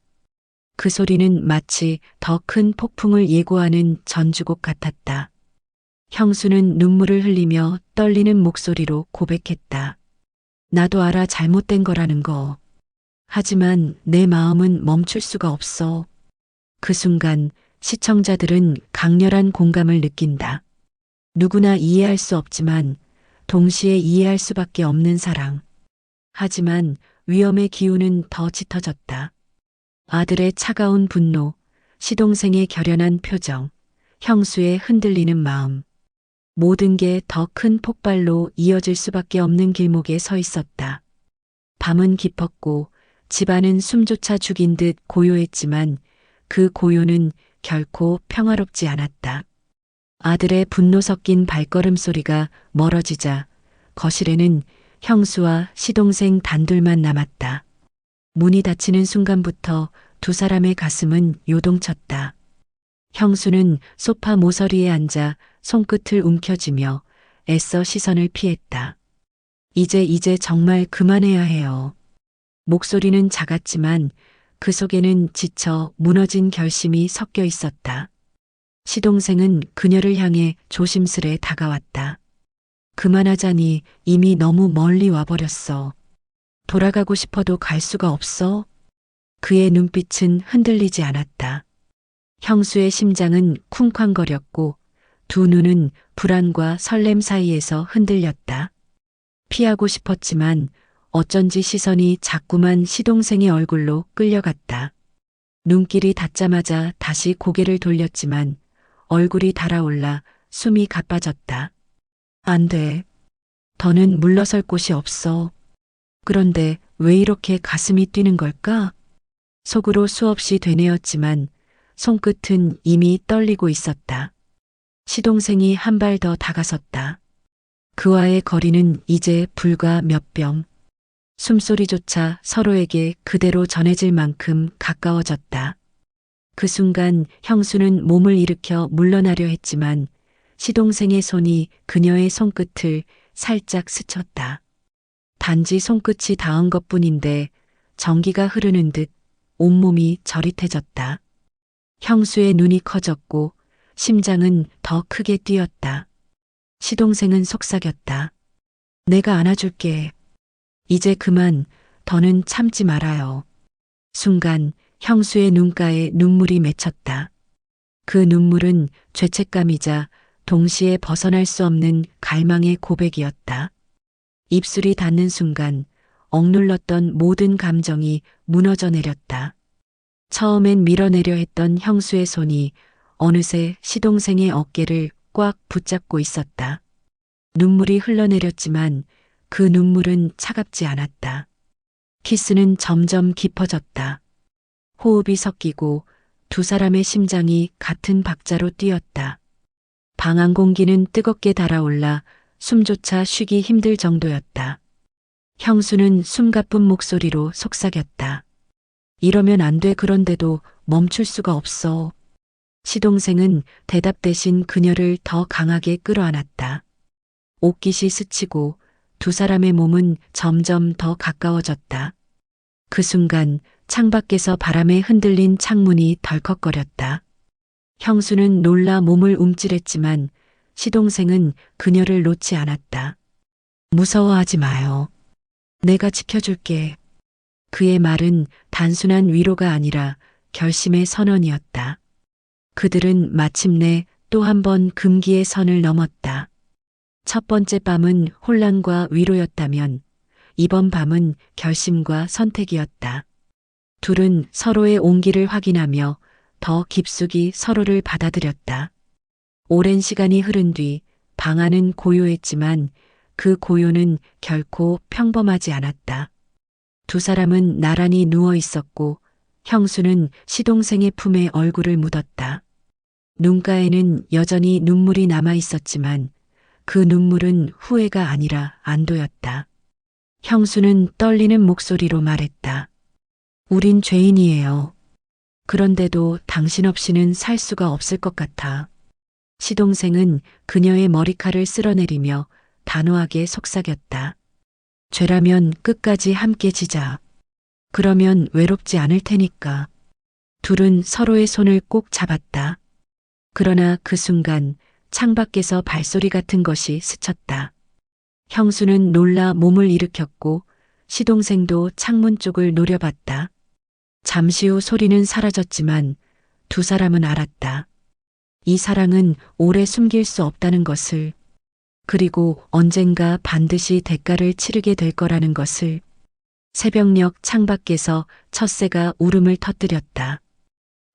Speaker 1: 그 소리는 마치 더 큰 폭풍을 예고하는 전주곡 같았다. 형수는 눈물을 흘리며 떨리는 목소리로 고백했다. 나도 알아 잘못된 거라는 거. 하지만 내 마음은 멈출 수가 없어. 그 순간 시청자들은 강렬한 공감을 느낀다. 누구나 이해할 수 없지만 동시에 이해할 수밖에 없는 사랑. 하지만 위험의 기운은 더 짙어졌다. 아들의 차가운 분노, 시동생의 결연한 표정, 형수의 흔들리는 마음. 모든 게 더 큰 폭발로 이어질 수밖에 없는 길목에 서 있었다. 밤은 깊었고 집안은 숨조차 죽인 듯 고요했지만 그 고요는 결코 평화롭지 않았다. 아들의 분노 섞인 발걸음 소리가 멀어지자 거실에는 형수와 시동생 단둘만 남았다. 문이 닫히는 순간부터 두 사람의 가슴은 요동쳤다. 형수는 소파 모서리에 앉아 손끝을 움켜쥐며 애써 시선을 피했다. 이제 정말 그만해야 해요. 목소리는 작았지만 그 속에는 지쳐 무너진 결심이 섞여 있었다. 시동생은 그녀를 향해 조심스레 다가왔다. 그만하자니 이미 너무 멀리 와버렸어. 돌아가고 싶어도 갈 수가 없어. 그의 눈빛은 흔들리지 않았다. 형수의 심장은 쿵쾅거렸고 두 눈은 불안과 설렘 사이에서 흔들렸다. 피하고 싶었지만 어쩐지 시선이 자꾸만 시동생의 얼굴로 끌려갔다. 눈길이 닿자마자 다시 고개를 돌렸지만 얼굴이 달아올라 숨이 가빠졌다. 안 돼. 더는 물러설 곳이 없어. 그런데 왜 이렇게 가슴이 뛰는 걸까? 속으로 수없이 되뇌었지만 손끝은 이미 떨리고 있었다. 시동생이 한 발 더 다가섰다. 그와의 거리는 이제 불과 몇 뼘. 숨소리조차 서로에게 그대로 전해질 만큼 가까워졌다. 그 순간 형수는 몸을 일으켜 물러나려 했지만 시동생의 손이 그녀의 손끝을 살짝 스쳤다. 단지 손끝이 닿은 것뿐인데 전기가 흐르는 듯 온몸이 저릿해졌다. 형수의 눈이 커졌고 심장은 더 크게 뛰었다. 시동생은 속삭였다. 내가 안아줄게. 이제 그만, 더는 참지 말아요. 순간 형수의 눈가에 눈물이 맺혔다. 그 눈물은 죄책감이자 동시에 벗어날 수 없는 갈망의 고백이었다. 입술이 닿는 순간 억눌렀던 모든 감정이 무너져 내렸다. 처음엔 밀어내려 했던 형수의 손이 어느새 시동생의 어깨를 꽉 붙잡고 있었다. 눈물이 흘러내렸지만 그 눈물은 차갑지 않았다. 키스는 점점 깊어졌다. 호흡이 섞이고 두 사람의 심장이 같은 박자로 뛰었다. 방 안 공기는 뜨겁게 달아올라 숨조차 쉬기 힘들 정도였다. 형수는 숨가쁜 목소리로 속삭였다. 이러면 안 돼. 그런데도 멈출 수가 없어. 시동생은 대답 대신 그녀를 더 강하게 끌어안았다. 옷깃이 스치고 두 사람의 몸은 점점 더 가까워졌다. 그 순간 창밖에서 바람에 흔들린 창문이 덜컥거렸다. 형수는 놀라 몸을 움찔했지만 시동생은 그녀를 놓지 않았다. 무서워하지 마요. 내가 지켜줄게. 그의 말은 단순한 위로가 아니라 결심의 선언이었다. 그들은 마침내 또 한 번 금기의 선을 넘었다. 첫 번째 밤은 혼란과 위로였다면 이번 밤은 결심과 선택이었다. 둘은 서로의 온기를 확인하며 더 깊숙이 서로를 받아들였다. 오랜 시간이 흐른 뒤 방 안은 고요했지만 그 고요는 결코 평범하지 않았다. 두 사람은 나란히 누워 있었고 형수는 시동생의 품에 얼굴을 묻었다. 눈가에는 여전히 눈물이 남아 있었지만 그 눈물은 후회가 아니라 안도였다. 형수는 떨리는 목소리로 말했다. 우린 죄인이에요. 그런데도 당신 없이는 살 수가 없을 것 같아. 시동생은 그녀의 머리칼을 쓸어내리며 단호하게 속삭였다. 죄라면 끝까지 함께 지자. 그러면 외롭지 않을 테니까. 둘은 서로의 손을 꼭 잡았다. 그러나 그 순간 창밖에서 발소리 같은 것이 스쳤다. 형수는 놀라 몸을 일으켰고 시동생도 창문 쪽을 노려봤다. 잠시 후 소리는 사라졌지만 두 사람은 알았다. 이 사랑은 오래 숨길 수 없다는 것을, 그리고 언젠가 반드시 대가를 치르게 될 거라는 것을. 새벽녘 창밖에서 첫새가 울음을 터뜨렸다.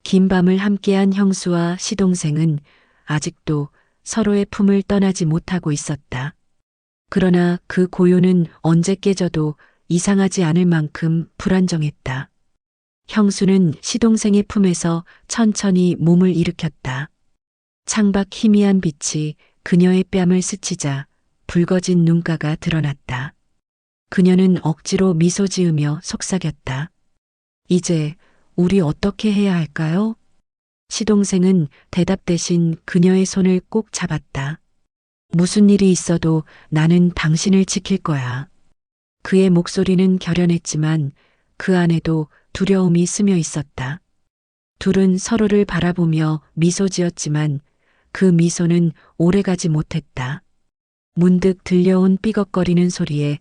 Speaker 1: 긴 밤을 함께한 형수와 시동생은 아직도 서로의 품을 떠나지 못하고 있었다. 그러나 그 고요는 언제 깨져도 이상하지 않을 만큼 불안정했다. 형수는 시동생의 품에서 천천히 몸을 일으켰다. 창밖 희미한 빛이 그녀의 뺨을 스치자 붉어진 눈가가 드러났다. 그녀는 억지로 미소 지으며 속삭였다. 이제 우리 어떻게 해야 할까요? 시동생은 대답 대신 그녀의 손을 꼭 잡았다. 무슨 일이 있어도 나는 당신을 지킬 거야. 그의 목소리는 결연했지만 그 안에도 두려움이 스며 있었다. 둘은 서로를 바라보며 미소 지었지만 그 미소는 오래가지 못했다. 문득 들려온 삐걱거리는 소리에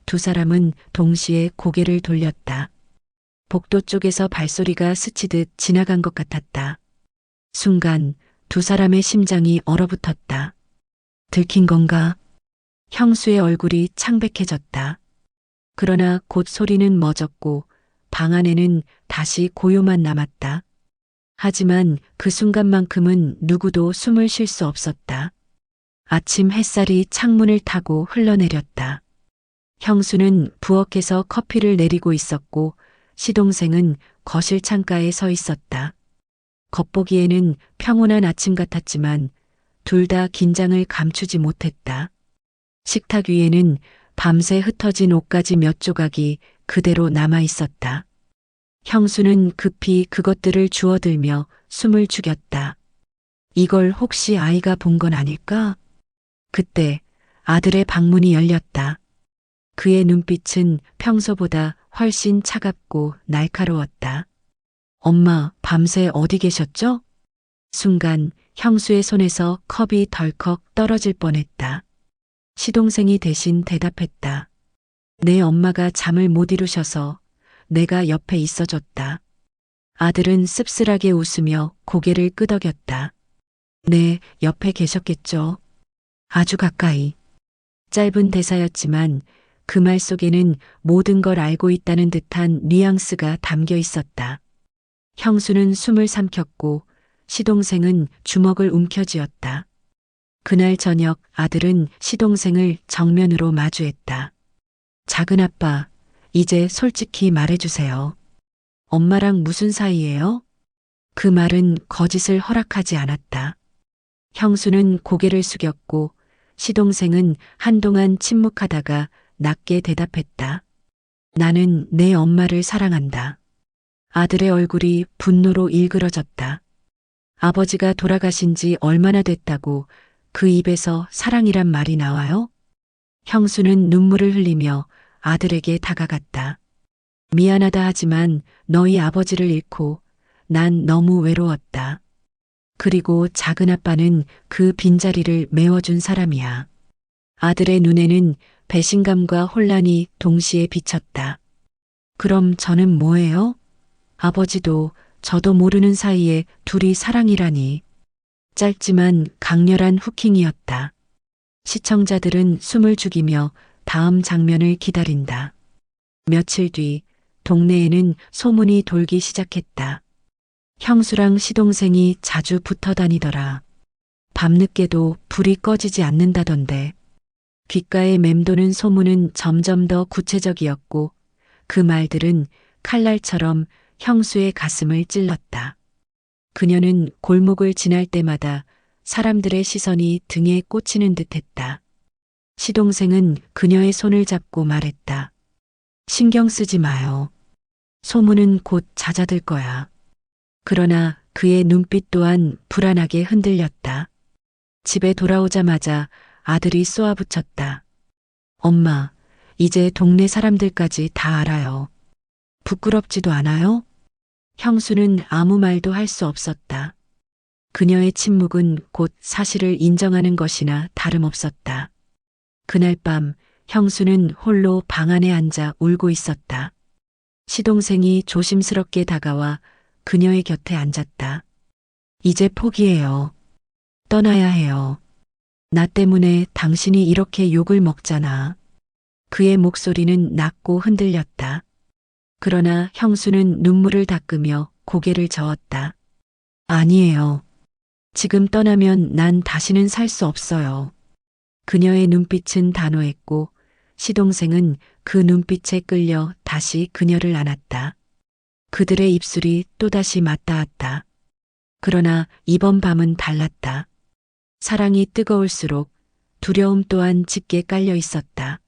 Speaker 1: 두 사람은 동시에 고개를 돌렸다. 복도 쪽에서 발소리가 스치듯 지나간 것 같았다. 순간 두 사람의 심장이 얼어붙었다. 들킨 건가? 형수의 얼굴이 창백해졌다. 그러나 곧 소리는 멎었고 방 안에는 다시 고요만 남았다. 하지만 그 순간만큼은 누구도 숨을 쉴 수 없었다. 아침 햇살이 창문을 타고 흘러내렸다. 형수는 부엌에서 커피를 내리고 있었고 시동생은 거실 창가에 서 있었다. 겉보기에는 평온한 아침 같았지만 둘 다 긴장을 감추지 못했다. 식탁 위에는 밤새 흩어진 옷가지 몇 조각이 그대로 남아 있었다. 형수는 급히 그것들을 주워들며 숨을 죽였다. 이걸 혹시 아이가 본 건 아닐까? 그때 아들의 방문이 열렸다. 그의 눈빛은 평소보다 훨씬 차갑고 날카로웠다. 엄마, 밤새 어디 계셨죠? 순간 형수의 손에서 컵이 덜컥 떨어질 뻔했다. 시동생이 대신 대답했다. 내 엄마가 잠을 못 이루셔서 내가 옆에 있어줬다. 아들은 씁쓸하게 웃으며 고개를 끄덕였다. 네, 옆에 계셨겠죠. 아주 가까이. 짧은 대사였지만 그 말 속에는 모든 걸 알고 있다는 듯한 뉘앙스가 담겨 있었다. 형수는 숨을 삼켰고 시동생은 주먹을 움켜쥐었다. 그날 저녁 아들은 시동생을 정면으로 마주했다. 작은 아빠, 이제 솔직히 말해주세요. 엄마랑 무슨 사이예요? 그 말은 거짓을 허락하지 않았다. 형수는 고개를 숙였고 시동생은 한동안 침묵하다가 낮게 대답했다. 나는 내 엄마를 사랑한다. 아들의 얼굴이 분노로 일그러졌다. 아버지가 돌아가신 지 얼마나 됐다고 그 입에서 사랑이란 말이 나와요? 형수는 눈물을 흘리며 아들에게 다가갔다. 미안하다 하지만 너희 아버지를 잃고 난 너무 외로웠다. 그리고 작은 아빠는 그 빈자리를 메워준 사람이야. 아들의 눈에는 배신감과 혼란이 동시에 비쳤다. 그럼 저는 뭐예요? 아버지도 저도 모르는 사이에 둘이 사랑이라니. 짧지만 강렬한 후킹이었다. 시청자들은 숨을 죽이며 다음 장면을 기다린다. 며칠 뒤 동네에는 소문이 돌기 시작했다. 형수랑 시동생이 자주 붙어 다니더라. 밤늦게도 불이 꺼지지 않는다던데. 귓가에 맴도는 소문은 점점 더 구체적이었고 그 말들은 칼날처럼 형수의 가슴을 찔렀다. 그녀는 골목을 지날 때마다 사람들의 시선이 등에 꽂히는 듯했다. 시동생은 그녀의 손을 잡고 말했다. 신경 쓰지 마요. 소문은 곧 잦아들 거야. 그러나 그의 눈빛 또한 불안하게 흔들렸다. 집에 돌아오자마자 아들이 쏘아붙였다. 엄마, 이제 동네 사람들까지 다 알아요. 부끄럽지도 않아요? 형수는 아무 말도 할 수 없었다. 그녀의 침묵은 곧 사실을 인정하는 것이나 다름없었다. 그날 밤 형수는 홀로 방 안에 앉아 울고 있었다. 시동생이 조심스럽게 다가와 그녀의 곁에 앉았다. 이제 포기해요. 떠나야 해요. 나 때문에 당신이 이렇게 욕을 먹잖아. 그의 목소리는 낮고 흔들렸다. 그러나 형수는 눈물을 닦으며 고개를 저었다. 아니에요. 지금 떠나면 난 다시는 살 수 없어요. 그녀의 눈빛은 단호했고 시동생은 그 눈빛에 끌려 다시 그녀를 안았다. 그들의 입술이 또다시 맞닿았다. 그러나 이번 밤은 달랐다. 사랑이 뜨거울수록 두려움 또한 짙게 깔려 있었다.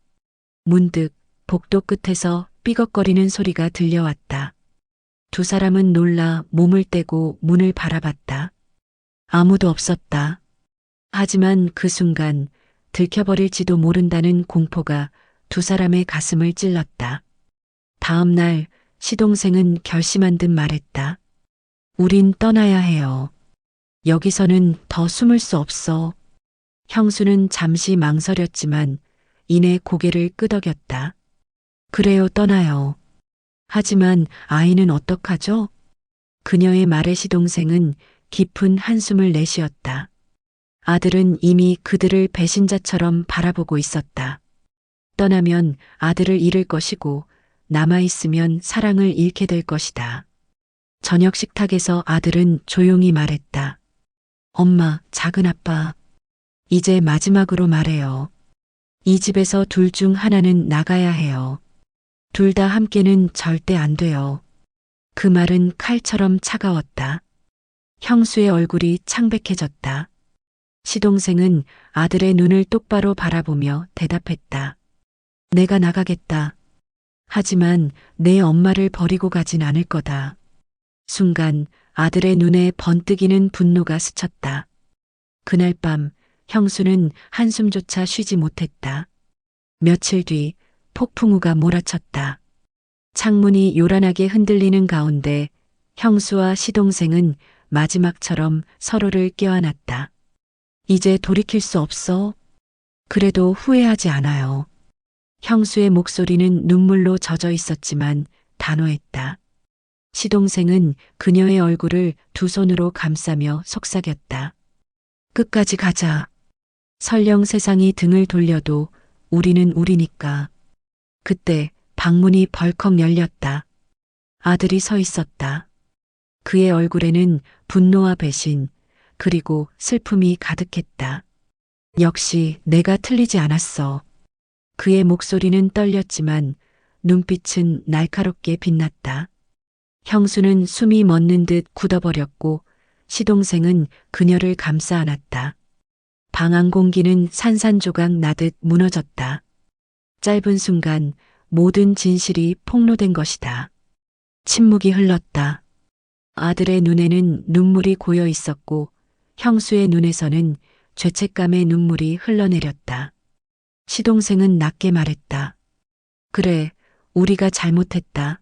Speaker 1: 문득 복도 끝에서 삐걱거리는 소리가 들려왔다. 두 사람은 놀라 몸을 떼고 문을 바라봤다. 아무도 없었다. 하지만 그 순간 들켜버릴지도 모른다는 공포가 두 사람의 가슴을 찔렀다. 다음 날 시동생은 결심한 듯 말했다. 우린 떠나야 해요. 여기서는 더 숨을 수 없어. 형수는 잠시 망설였지만 이내 고개를 끄덕였다. 그래요, 떠나요. 하지만 아이는 어떡하죠? 그녀의 말에 시동생은 깊은 한숨을 내쉬었다. 아들은 이미 그들을 배신자처럼 바라보고 있었다. 떠나면 아들을 잃을 것이고 남아있으면 사랑을 잃게 될 것이다. 저녁 식탁에서 아들은 조용히 말했다. 엄마, 작은 아빠, 이제 마지막으로 말해요. 이 집에서 둘 중 하나는 나가야 해요. 둘 다 함께는 절대 안 돼요. 그 말은 칼처럼 차가웠다. 형수의 얼굴이 창백해졌다. 시동생은 아들의 눈을 똑바로 바라보며 대답했다. 내가 나가겠다. 하지만 내 엄마를 버리고 가진 않을 거다. 순간 아들의 눈에 번뜩이는 분노가 스쳤다. 그날 밤 형수는 한숨조차 쉬지 못했다. 며칠 뒤 폭풍우가 몰아쳤다. 창문이 요란하게 흔들리는 가운데 형수와 시동생은 마지막처럼 서로를 껴안았다. 이제 돌이킬 수 없어. 그래도 후회하지 않아요. 형수의 목소리는 눈물로 젖어 있었지만 단호했다. 시동생은 그녀의 얼굴을 두 손으로 감싸며 속삭였다. 끝까지 가자. 설령 세상이 등을 돌려도 우리는 우리니까. 그때 방문이 벌컥 열렸다. 아들이 서 있었다. 그의 얼굴에는 분노와 배신, 그리고 슬픔이 가득했다. 역시 내가 틀리지 않았어. 그의 목소리는 떨렸지만 눈빛은 날카롭게 빛났다. 형수는 숨이 멎는 듯 굳어버렸고 시동생은 그녀를 감싸 안았다. 방 안 공기는 산산조각 나듯 무너졌다. 짧은 순간 모든 진실이 폭로된 것이다. 침묵이 흘렀다. 아들의 눈에는 눈물이 고여 있었고 형수의 눈에서는 죄책감의 눈물이 흘러내렸다. 시동생은 낮게 말했다. 그래, 우리가 잘못했다.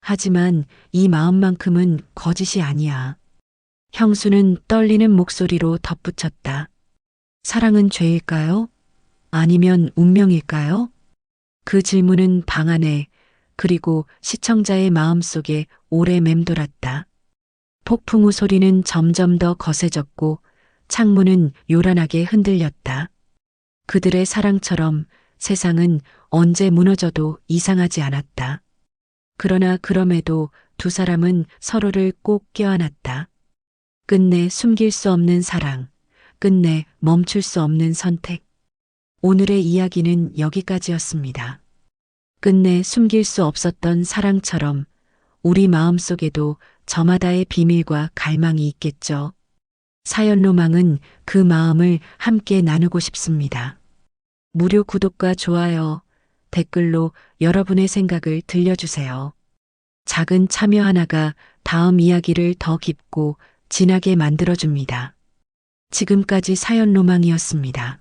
Speaker 1: 하지만 이 마음만큼은 거짓이 아니야. 형수는 떨리는 목소리로 덧붙였다. 사랑은 죄일까요? 아니면 운명일까요? 그 질문은 방 안에 그리고 시청자의 마음속에 오래 맴돌았다. 폭풍 우 소리는 점점 더 거세졌고 창문은 요란하게 흔들렸다. 그들의 사랑처럼 세상은 언제 무너져도 이상하지 않았다. 그러나 그럼에도 두 사람은 서로를 꼭 껴안았다. 끝내 숨길 수 없는 사랑, 끝내 멈출 수 없는 선택. 오늘의 이야기는 여기까지였습니다. 끝내 숨길 수 없었던 사랑처럼 우리 마음속에도 저마다의 비밀과 갈망이 있겠죠. 사연 로망은 그 마음을 함께 나누고 싶습니다. 무료 구독과 좋아요, 댓글로 여러분의 생각을 들려주세요. 작은 참여 하나가 다음 이야기를 더 깊고 진하게 만들어줍니다. 지금까지 사연 로망이었습니다.